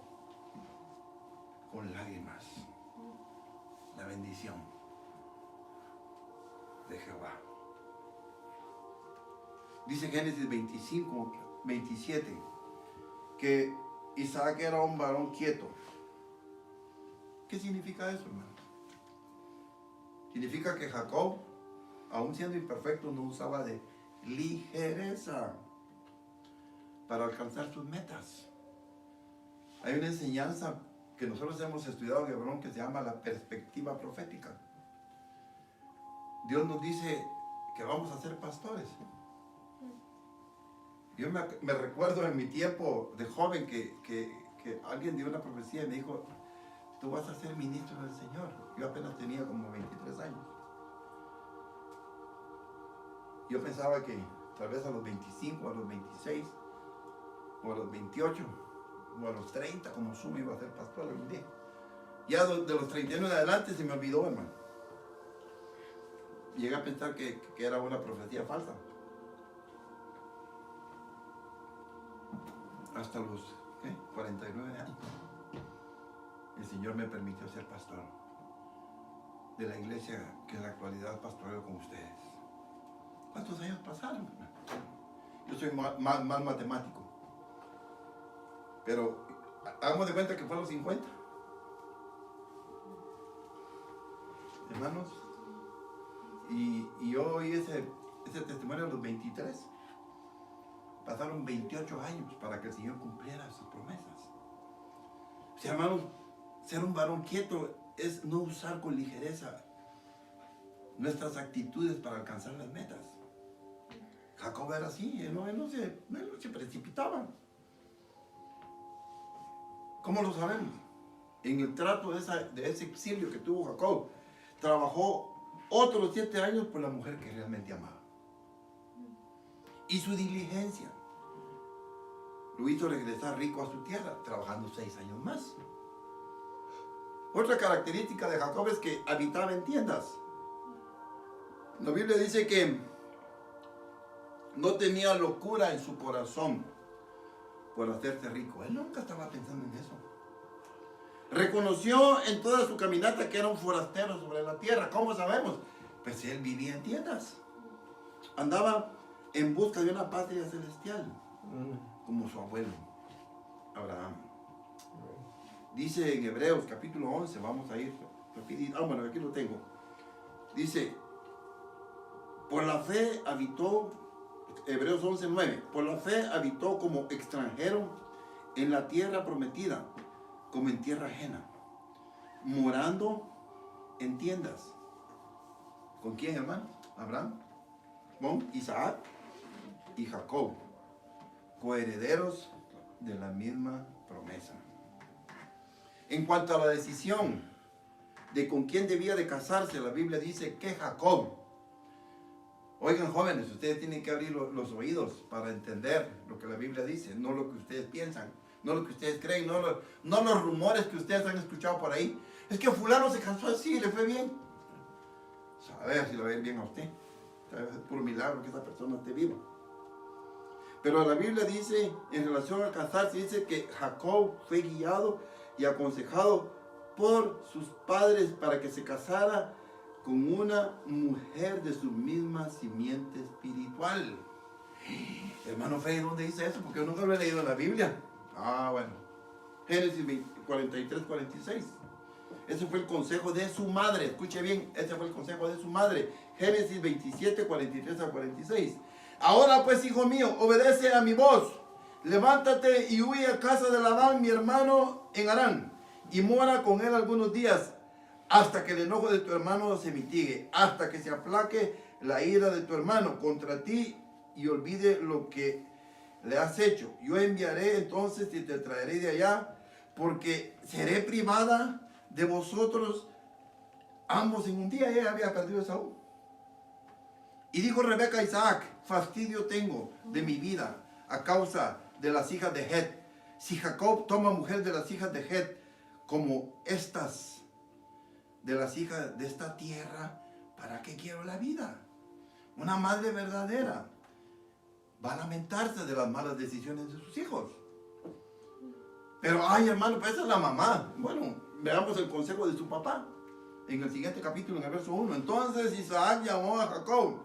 con lágrimas la bendición de Jehová. Dice Génesis 25, 27, que Isaac era un varón quieto. ¿Qué significa eso, hermano? Significa que Jacob, aún siendo imperfecto, no usaba de ligereza para alcanzar sus metas. Hay una enseñanza que nosotros hemos estudiado en Hebrón que se llama la perspectiva profética. Dios nos dice que vamos a ser pastores. Yo me recuerdo en mi tiempo de joven que alguien dio una profecía y me dijo: tú vas a ser ministro del Señor. Yo apenas tenía como 23 años. Yo pensaba que tal vez a los 25, a los 26, o a los 28, o a los 30, como sumo, iba a ser pastor algún día. Ya de los 31 en adelante se me olvidó, hermano. Llegué a pensar que era una profecía falsa. Hasta los 49 años. El Señor me permitió ser pastor de la iglesia que en la actualidad pastoreo con ustedes. ¿Cuántos años pasaron, hermano? Yo soy más matemático. Pero hagamos de cuenta que fue a los 50. Hermanos, y yo oí ese testimonio a los 23. Pasaron 28 años para que el Señor cumpliera sus promesas. O sea, hermanos, ser un varón quieto es no usar con ligereza nuestras actitudes para alcanzar las metas. Jacob era así, él no se precipitaba. ¿Cómo lo sabemos? En el trato de ese exilio que tuvo Jacob, trabajó otros 7 años por la mujer que realmente amaba. Y su diligencia lo hizo regresar rico a su tierra, trabajando 6 años más. Otra característica de Jacob es que habitaba en tiendas. La Biblia dice que no tenía locura en su corazón por hacerse rico. Él nunca estaba pensando en eso. Reconoció en toda su caminata que era un forastero sobre la tierra. ¿Cómo sabemos? Pues él vivía en tiendas. Andaba en busca de una patria celestial, como su abuelo, Abraham. Dice en Hebreos capítulo 11, vamos a ir rapidito. Bueno, aquí lo tengo. Dice, por la fe habitó, Hebreos 11, 9, por la fe habitó como extranjero en la tierra prometida, como en tierra ajena, morando en tiendas. ¿Con quién, hermano? Abraham, con Isaac y Jacob, coherederos de la misma promesa. En cuanto a la decisión de con quién debía de casarse, la Biblia dice que Jacob. Oigan, jóvenes, ustedes tienen que abrir los oídos para entender lo que la Biblia dice, no lo que ustedes piensan, no lo que ustedes creen, no los rumores que ustedes han escuchado por ahí. Es que fulano se casó así y le fue bien. A ver si le va a ir bien a usted. Es puro milagro que esa persona esté viva. Pero la Biblia dice, en relación a casarse, dice que Jacob fue guiado y aconsejado por sus padres para que se casara con una mujer de su misma simiente espiritual. Hermano Freddy, ¿dónde dice eso? Porque yo nunca lo he leído en la Biblia. Bueno. Génesis 43, 46. Ese fue el consejo de su madre. Escuche bien, ese fue el consejo de su madre. Génesis 27, 43 a 46. Ahora pues, hijo mío, obedece a mi voz. Levántate y huye a casa de Labán, mi hermano, en Harán, y mora con él algunos días, hasta que el enojo de tu hermano se mitigue, hasta que se aplaque la ira de tu hermano contra ti y olvide lo que le has hecho. Yo enviaré entonces y te traeré de allá, porque seré privada de vosotros ambos en un día. Ella había perdido a Esaú. Y dijo Rebeca a Isaac: fastidio tengo de mi vida a causa de las hijas de Het. Si Jacob toma mujer de las hijas de Het, como estas de las hijas de esta tierra, ¿para qué quiero la vida? Una madre verdadera va a lamentarse de las malas decisiones de sus hijos. Pero, ay, hermano, pues esa es la mamá. Bueno, veamos el consejo de su papá en el siguiente capítulo, en el verso 1. Entonces Isaac llamó a Jacob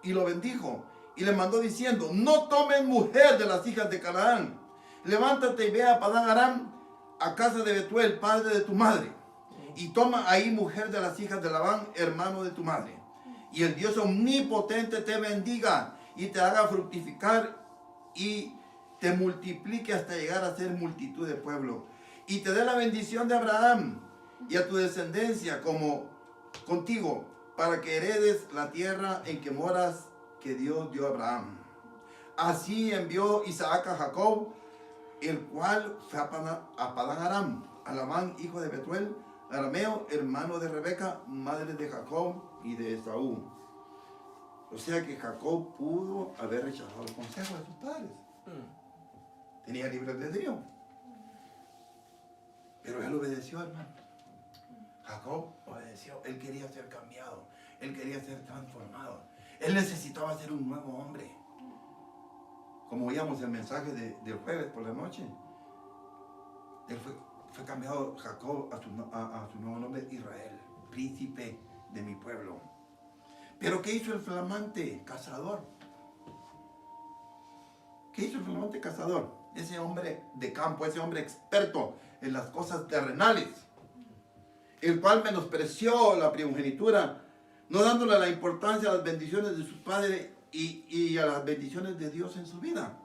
y lo bendijo y le mandó diciendo: no tomes mujer de las hijas de Canaán. Levántate y ve a Padán Aram, a casa de Betuel, padre de tu madre, y toma ahí mujer de las hijas de Labán, hermano de tu madre. Y el Dios omnipotente te bendiga y te haga fructificar y te multiplique hasta llegar a ser multitud de pueblo. Y te dé la bendición de Abraham y a tu descendencia como contigo, para que heredes la tierra en que moras, que Dios dio a Abraham. Así envió Isaac a Jacob, el cual fue a Padán Aram, a Labán, hijo de Betuel, arameo, hermano de Rebeca, madre de Jacob y de Esaú. O sea que Jacob pudo haber rechazado el consejo de sus padres. Tenía libre albedrío. Pero él obedeció, hermano. Jacob obedeció. Él quería ser cambiado. Él quería ser transformado. Él necesitaba ser un nuevo hombre. Como oíamos el mensaje del jueves por la noche. Él fue cambiado, Jacob, a su nuevo nombre, Israel, príncipe de mi pueblo. Pero ¿qué hizo el flamante cazador? ¿Qué hizo el flamante cazador? Ese hombre de campo, ese hombre experto en las cosas terrenales, el cual menospreció la primogenitura, no dándole la importancia a las bendiciones de sus padres y a las bendiciones de Dios en su vida.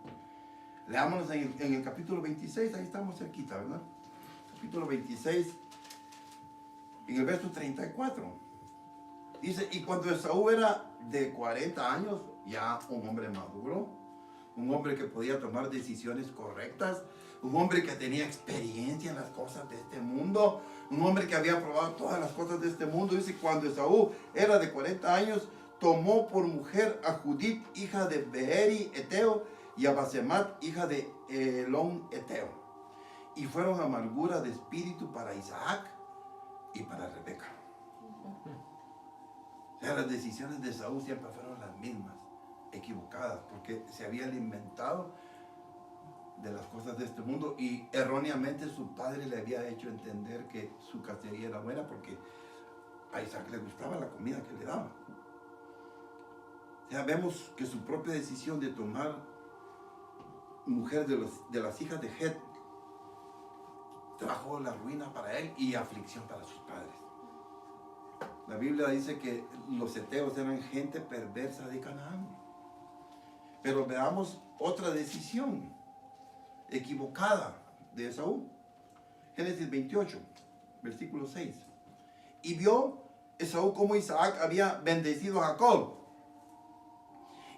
Leámonos en el capítulo 26, ahí estamos cerquita, ¿verdad? Capítulo 26, en el verso 34. Dice: y cuando Esaú era de 40 años, ya un hombre maduro, un hombre que podía tomar decisiones correctas, un hombre que tenía experiencia en las cosas de este mundo, un hombre que había probado todas las cosas de este mundo. Dice: cuando Esaú era de 40 años, tomó por mujer a Judith, hija de Beeri Eteo, y a Basemat, hija de Elón Eteo. Y fueron amargura de espíritu para Isaac y para Rebeca. O sea, las decisiones de Esaú siempre fueron las mismas, equivocadas, porque se había alimentado de las cosas de este mundo y erróneamente su padre le había hecho entender que su cacería era buena porque a Isaac le gustaba la comida que le daba. O sea, vemos que su propia decisión de tomar mujer de las hijas de Het trajo la ruina para él y aflicción para sus padres. La Biblia dice que los heteos eran gente perversa de Canaán. Pero veamos otra decisión equivocada de Esaú. Génesis 28, versículo 6. Y vio Esaú cómo Isaac había bendecido a Jacob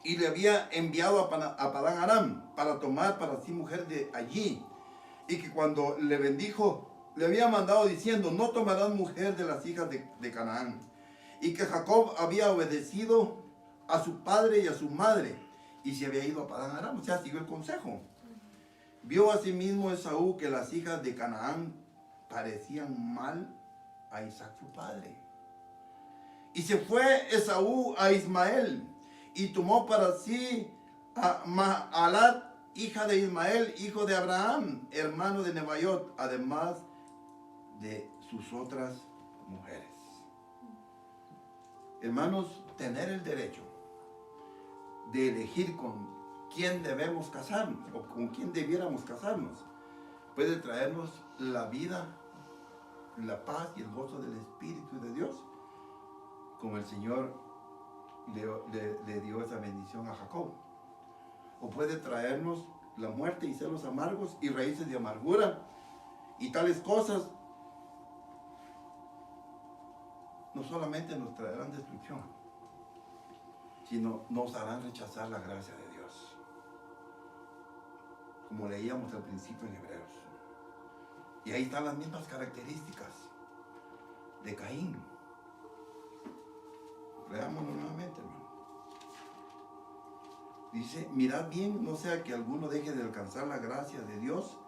y le había enviado a Padán Aram para tomar para sí mujer de allí, y que cuando le bendijo le había mandado diciendo: no tomarás mujer de las hijas de Canaán. Y que Jacob había obedecido a su padre y a su madre y se había ido a Padán Aram. O sea, siguió el consejo. Vio asimismo Esaú que las hijas de Canaán parecían mal a Isaac su padre. Y se fue Esaú a Ismael y tomó para sí a Mahalat, hija de Ismael, hijo de Abraham, hermano de Nebaiot, además de sus otras mujeres. Hermanos, tener el derecho de elegir con quién debemos casarnos o con quién debiéramos casarnos puede traernos la vida, la paz y el gozo del Espíritu de Dios, como el Señor le dio esa bendición a Jacob. O puede traernos la muerte y celos amargos y raíces de amargura, y tales cosas no solamente nos traerán destrucción, sino nos harán rechazar la gracia de Dios. como leíamos al principio en Hebreos. Y ahí están las mismas características de Caín. Leámoslo nuevamente, hermano. Dice, mirad bien, no sea que alguno deje de alcanzar la gracia de Dios,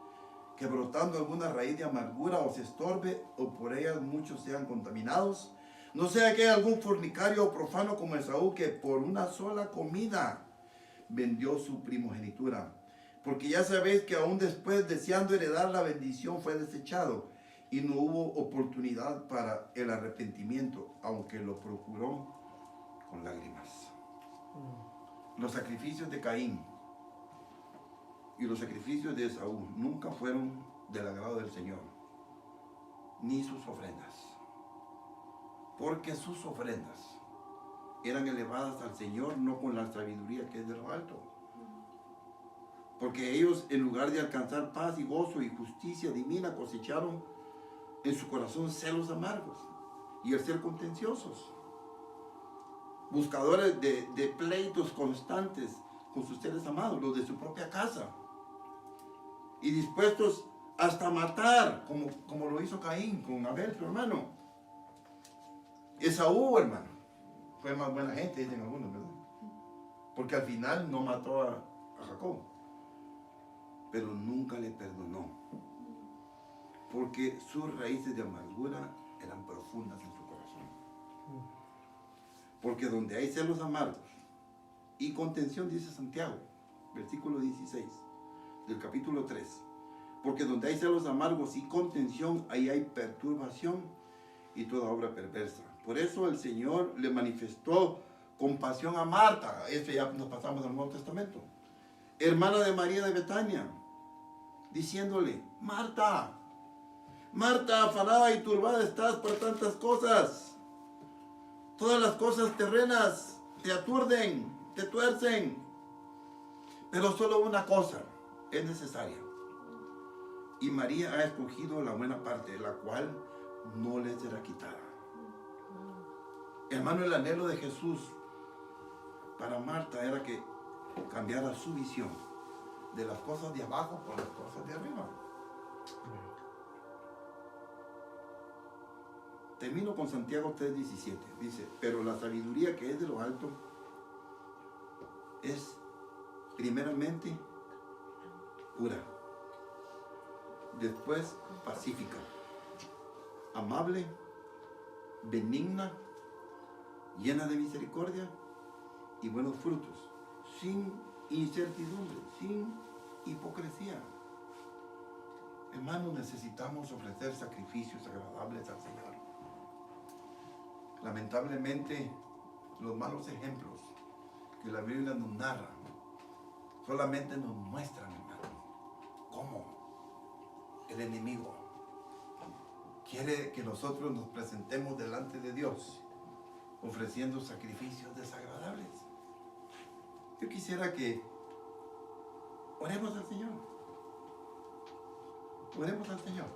que brotando alguna raíz de amargura os estorbe, o por ellas muchos sean contaminados. No sea que haya algún fornicario o profano como Esaú, que por una sola comida vendió su primogenitura. Porque ya sabéis que aún después, deseando heredar la bendición, fue desechado, y no hubo oportunidad para el arrepentimiento, aunque lo procuró con lágrimas. Los sacrificios de Caín y los sacrificios de Esaú nunca fueron del agrado del Señor, ni sus ofrendas, porque sus ofrendas eran elevadas al Señor no con la sabiduría que es de lo alto, porque ellos, en lugar de alcanzar paz y gozo y justicia divina, cosecharon en su corazón celos amargos y el ser contenciosos, buscadores de pleitos constantes con sus seres amados, los de su propia casa, y dispuestos hasta matar, como lo hizo Caín con Abel, su hermano. Esaú, hermano, fue más buena gente, dicen algunos, ¿verdad? Porque al final no mató a Jacob, pero nunca le perdonó, porque sus raíces de amargura eran profundas en su corazón. Porque donde hay celos amargos y contención, dice Santiago, versículo 16 del capítulo 3, porque donde hay celos amargos y contención, ahí hay perturbación y toda obra perversa. Por eso el Señor le manifestó compasión a Marta. Eso ya nos pasamos al Nuevo Testamento, hermana de María de Betania, diciéndole, Marta, Marta, afanada y turbada estás por tantas cosas. Todas las cosas terrenas te aturden, te tuercen. Pero solo una cosa es necesaria. Y María ha escogido la buena parte, la cual no le será quitada. Hermano, el anhelo de Jesús para Marta era que cambiara su visión de las cosas de abajo por las cosas de arriba. Termino con Santiago 3:17. Dice, pero la sabiduría que es de lo alto es primeramente pura, después pacífica, amable, benigna, llena de misericordia y buenos frutos, sin incertidumbre, sin hipocresía. Hermanos, necesitamos ofrecer sacrificios agradables al Señor. Lamentablemente, los malos ejemplos que la Biblia nos narra solamente nos muestran, hermano, cómo el enemigo quiere que nosotros nos presentemos delante de Dios ofreciendo sacrificios desagradables. Yo quisiera que oremos al Señor. Oremos al Señor.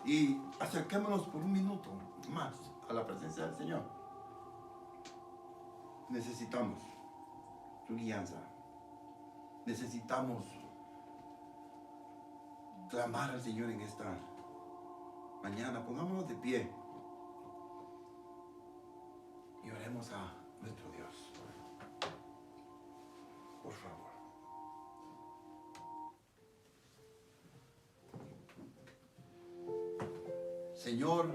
Y acerquémonos por un minuto más a la presencia del Señor. Necesitamos su guianza. Necesitamos clamar al Señor en esta mañana. Pongámonos de pie y oremos a nuestro Dios. Por favor. Señor,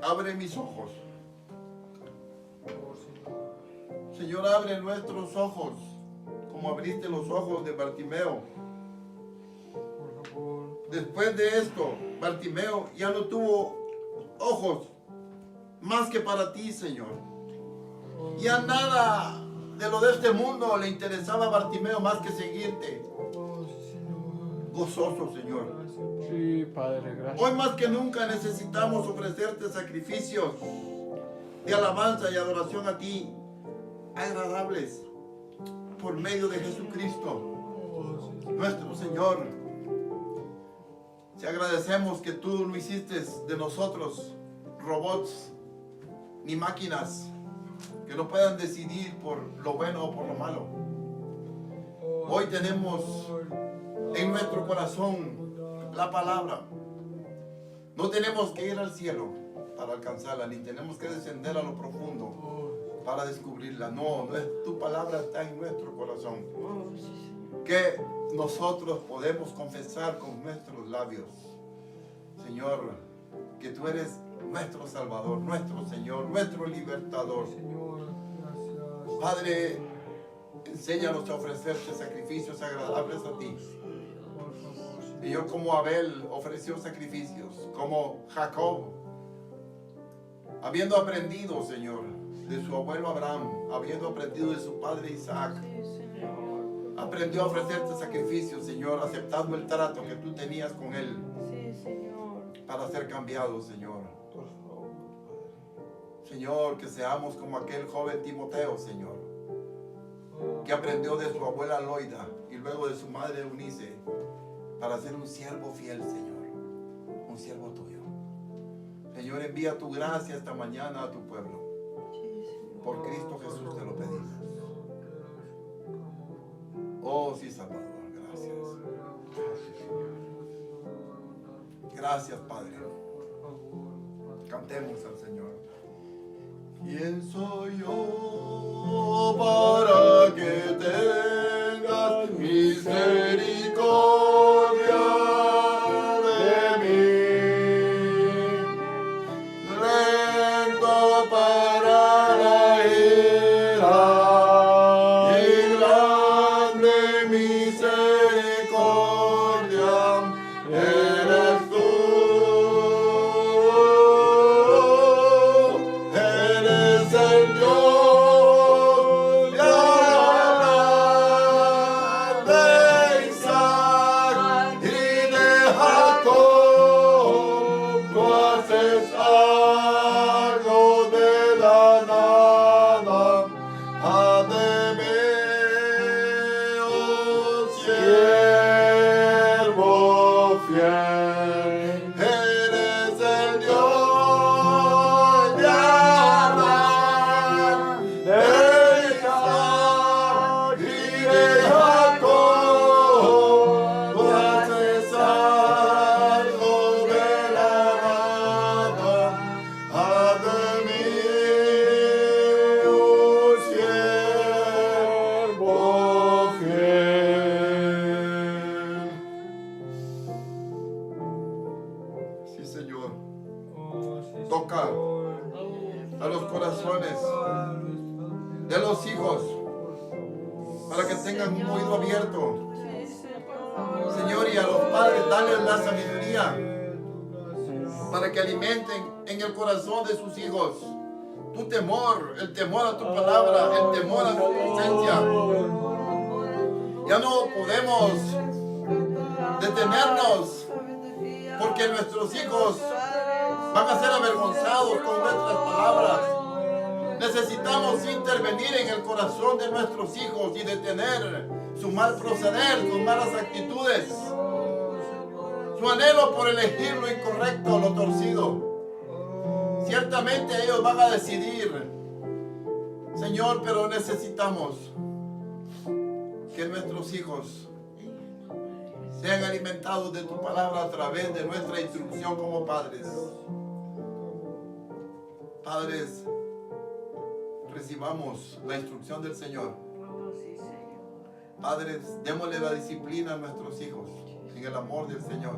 abre mis ojos. Señor, abre nuestros ojos, como abriste los ojos de Bartimeo. Después de esto, Bartimeo ya no tuvo ojos más que para ti, Señor. Ya nada de lo de este mundo le interesaba a Bartimeo más que seguirte. Gozoso, Señor. Sí, Padre, gracias. Hoy más que nunca necesitamos ofrecerte sacrificios de alabanza y adoración a ti, agradables, por medio de Jesucristo, nuestro Señor. Te agradecemos que tú no hiciste de nosotros robots ni máquinas que no puedan decidir por lo bueno o por lo malo. Hoy tenemos en nuestro corazón la palabra. No tenemos que ir al cielo para alcanzarla, ni tenemos que descender a lo profundo para descubrirla. No, tu palabra está en nuestro corazón. Oh, sí, Señor. Que nosotros podemos confesar con nuestros labios, Señor, que tú eres nuestro Salvador, nuestro Señor, nuestro libertador. Padre, enséñanos a ofrecerte sacrificios agradables a ti. Señor, como Abel ofreció sacrificios, como Jacob, habiendo aprendido, Señor, de su abuelo Abraham, habiendo aprendido de su padre Isaac, Sí, Señor. aprendió a ofrecerte sacrificios, Señor, aceptando el trato que tú tenías con él Sí, Señor. para ser cambiado, Señor. Por favor, Padre. Señor, que seamos como aquel joven Timoteo, Señor, que aprendió de su abuela Loida y luego de su madre Eunice para ser un siervo fiel, Señor, un siervo tuyo. Señor, envía tu gracia esta mañana a tu pueblo. Sí, Señor. Por Cristo Jesús te lo pedimos. Oh, sí, Salvador, gracias. Gracias, Padre. Cantemos al Señor. ¿Quién soy yo para que tengas misericordia de mí? Lento para la ira y grande misericordia eres tú. Eres el Dios de Abraham, de Isaac y de Jacob. Tú haces algo de la nada. Ademe, oh siervo fiel. Eres el Dios de Abraham, de Isaac y de Jacob. Tú haces algo de la nada. Haz de mí un siervo fiel. Sí, Señor. Toca a los corazones de los hijos para que tengan un oído abierto. Sí, Señor. Señor, y a los padres dale la sabiduría para que alimenten en el corazón de sus hijos tu temor, el temor a tu palabra, el temor a tu presencia. Ya no podemos detenernos porque nuestros hijos van a ser avergonzados con nuestras palabras. Necesitamos intervenir en el corazón de nuestros hijos y detener su mal proceder, sus malas actitudes, su anhelo por elegir lo incorrecto, lo torcido. Ciertamente ellos van a decidir, Señor, pero necesitamos que nuestros hijos sean alimentados de tu palabra a través de nuestra instrucción como padres. Padres, recibamos la instrucción del Señor. Oh, sí, Señor. Padres, démosle la disciplina a nuestros hijos en el amor del Señor,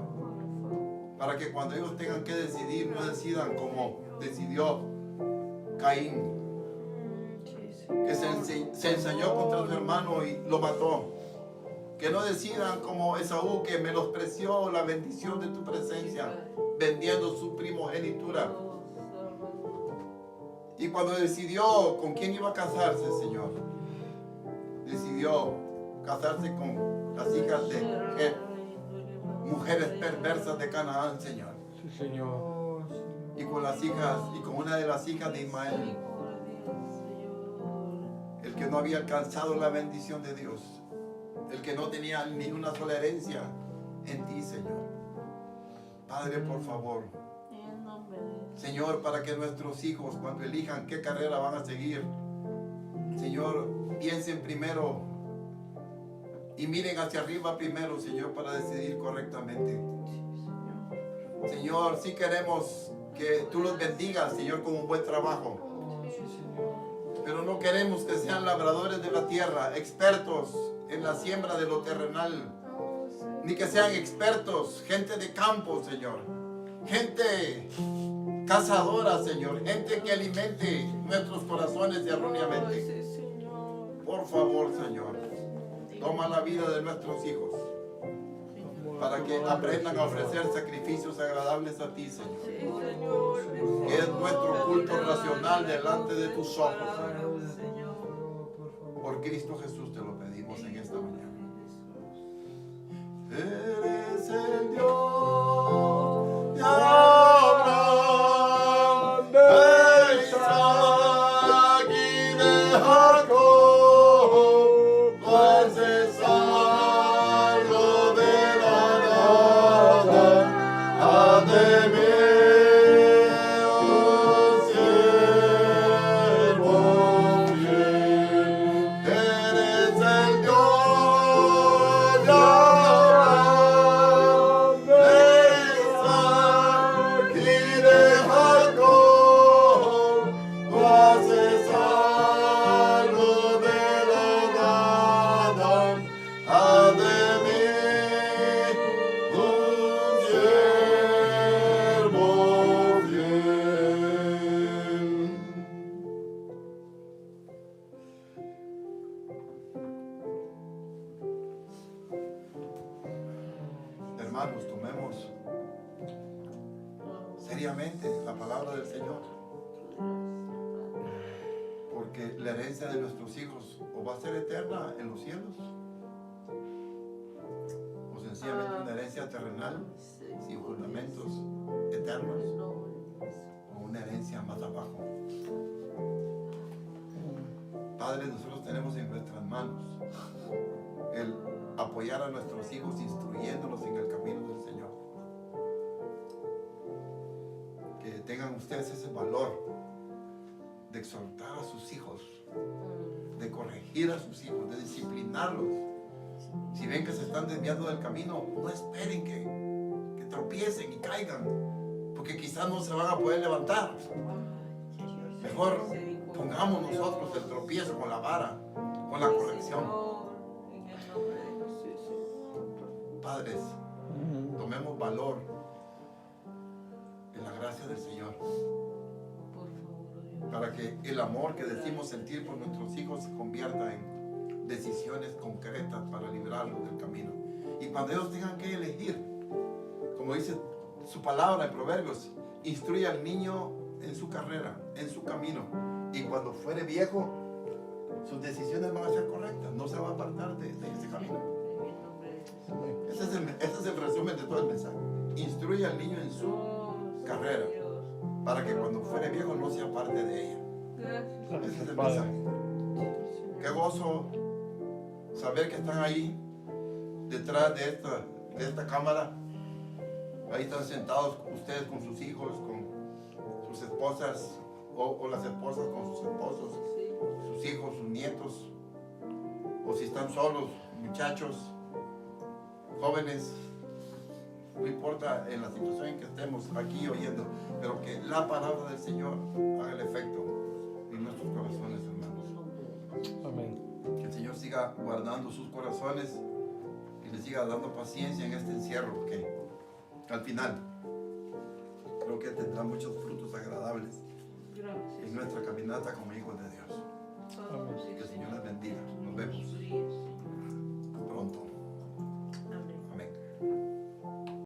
para que cuando ellos tengan que decidir, no decidan como decidió Caín, Sí, Señor. que se ensañó contra su hermano y lo mató. Que no decidan como Esaú, que menospreció la bendición de tu presencia, vendiendo su primogenitura. Oh, Salvador. Y cuando decidió con quién iba a casarse, Señor, decidió casarse con las hijas de mujeres perversas de Canaán, Señor. Sí, Señor. Y con las hijas, y con una de las hijas de Ismael, el que no había alcanzado la bendición de Dios, el que no tenía ni una sola herencia en ti, Señor. Padre, por favor, En nombre de Señor, para que nuestros hijos, cuando elijan qué carrera van a seguir, Señor, piensen primero y miren hacia arriba primero, Señor, para decidir correctamente. Señor, sí queremos que tú los bendigas, Señor, con un buen trabajo. Oh, sí, Señor. Pero no queremos que sean labradores de la tierra, expertos en la siembra de lo terrenal. Ni que sean expertos, gente de campo, Señor. Gente cazadora, Señor. Gente que alimente nuestros corazones erróneamente. Sí, Señor. Por favor, Señor, toma la vida de nuestros hijos para que aprendan a ofrecer sacrificios agradables a ti, Señor. Sí, Señor. Que es nuestro culto racional delante de tus ojos, Señor. Por Cristo Jesús te lo pedimos en esta mañana. Eres el Dios de Abraham, de Isaac y de Jacob, pues es algo de la nada, haz de mí un siervo fiel. Eres el Dios de Abraham, de Isaac y de Jacob, tú haces algo de la nada, haz de mí un siervo fiel. Hermanos, tomemos seriamente la palabra del Señor, porque la herencia de nuestros hijos o va a ser eterna en los cielos, o sencillamente una herencia terrenal sin fundamentos eternos, o una herencia más abajo. Padre, nosotros tenemos en nuestras manos el apoyar a nuestros hijos instruyéndolos en el camino del Señor. Que tengan ustedes ese valor de exhortar a sus hijos, de corregir a sus hijos, de disciplinarlos. Si ven que se están desviando del camino, no esperen que tropiecen y caigan, porque quizás no se van a poder levantar. Mejor pongamos nosotros el tropiezo con la vara, con la corrección. Padres, tomemos valor en la gracia del Señor, para que el amor que decimos sentir por nuestros hijos se convierta en decisiones concretas para librarlos del camino. Y cuando ellos tengan que elegir, como dice su palabra en Proverbios, instruye al niño en su carrera, en su camino, y cuando fuere viejo, sus decisiones van a ser correctas, no se va a apartar de ese camino. Ese es el resumen de todo el mensaje. Instruye al niño en su carrera, para que cuando fuere viejo no sea parte de ella. Ese es el mensaje. Qué gozo saber que están ahí detrás de esta cámara. Ahí están sentados ustedes con sus hijos, con sus esposas, o las esposas con sus esposos, sus hijos, sus nietos, o si están solos, muchachos, jóvenes. No importa en la situación en que estemos aquí oyendo, pero que la palabra del Señor haga el efecto en nuestros corazones, hermanos. Amén. Que el Señor siga guardando sus corazones y les siga dando paciencia en este encierro, que al final creo que tendrá muchos frutos agradables en nuestra caminata como hijos de Dios. Que el Señor les bendiga. Nos vemos.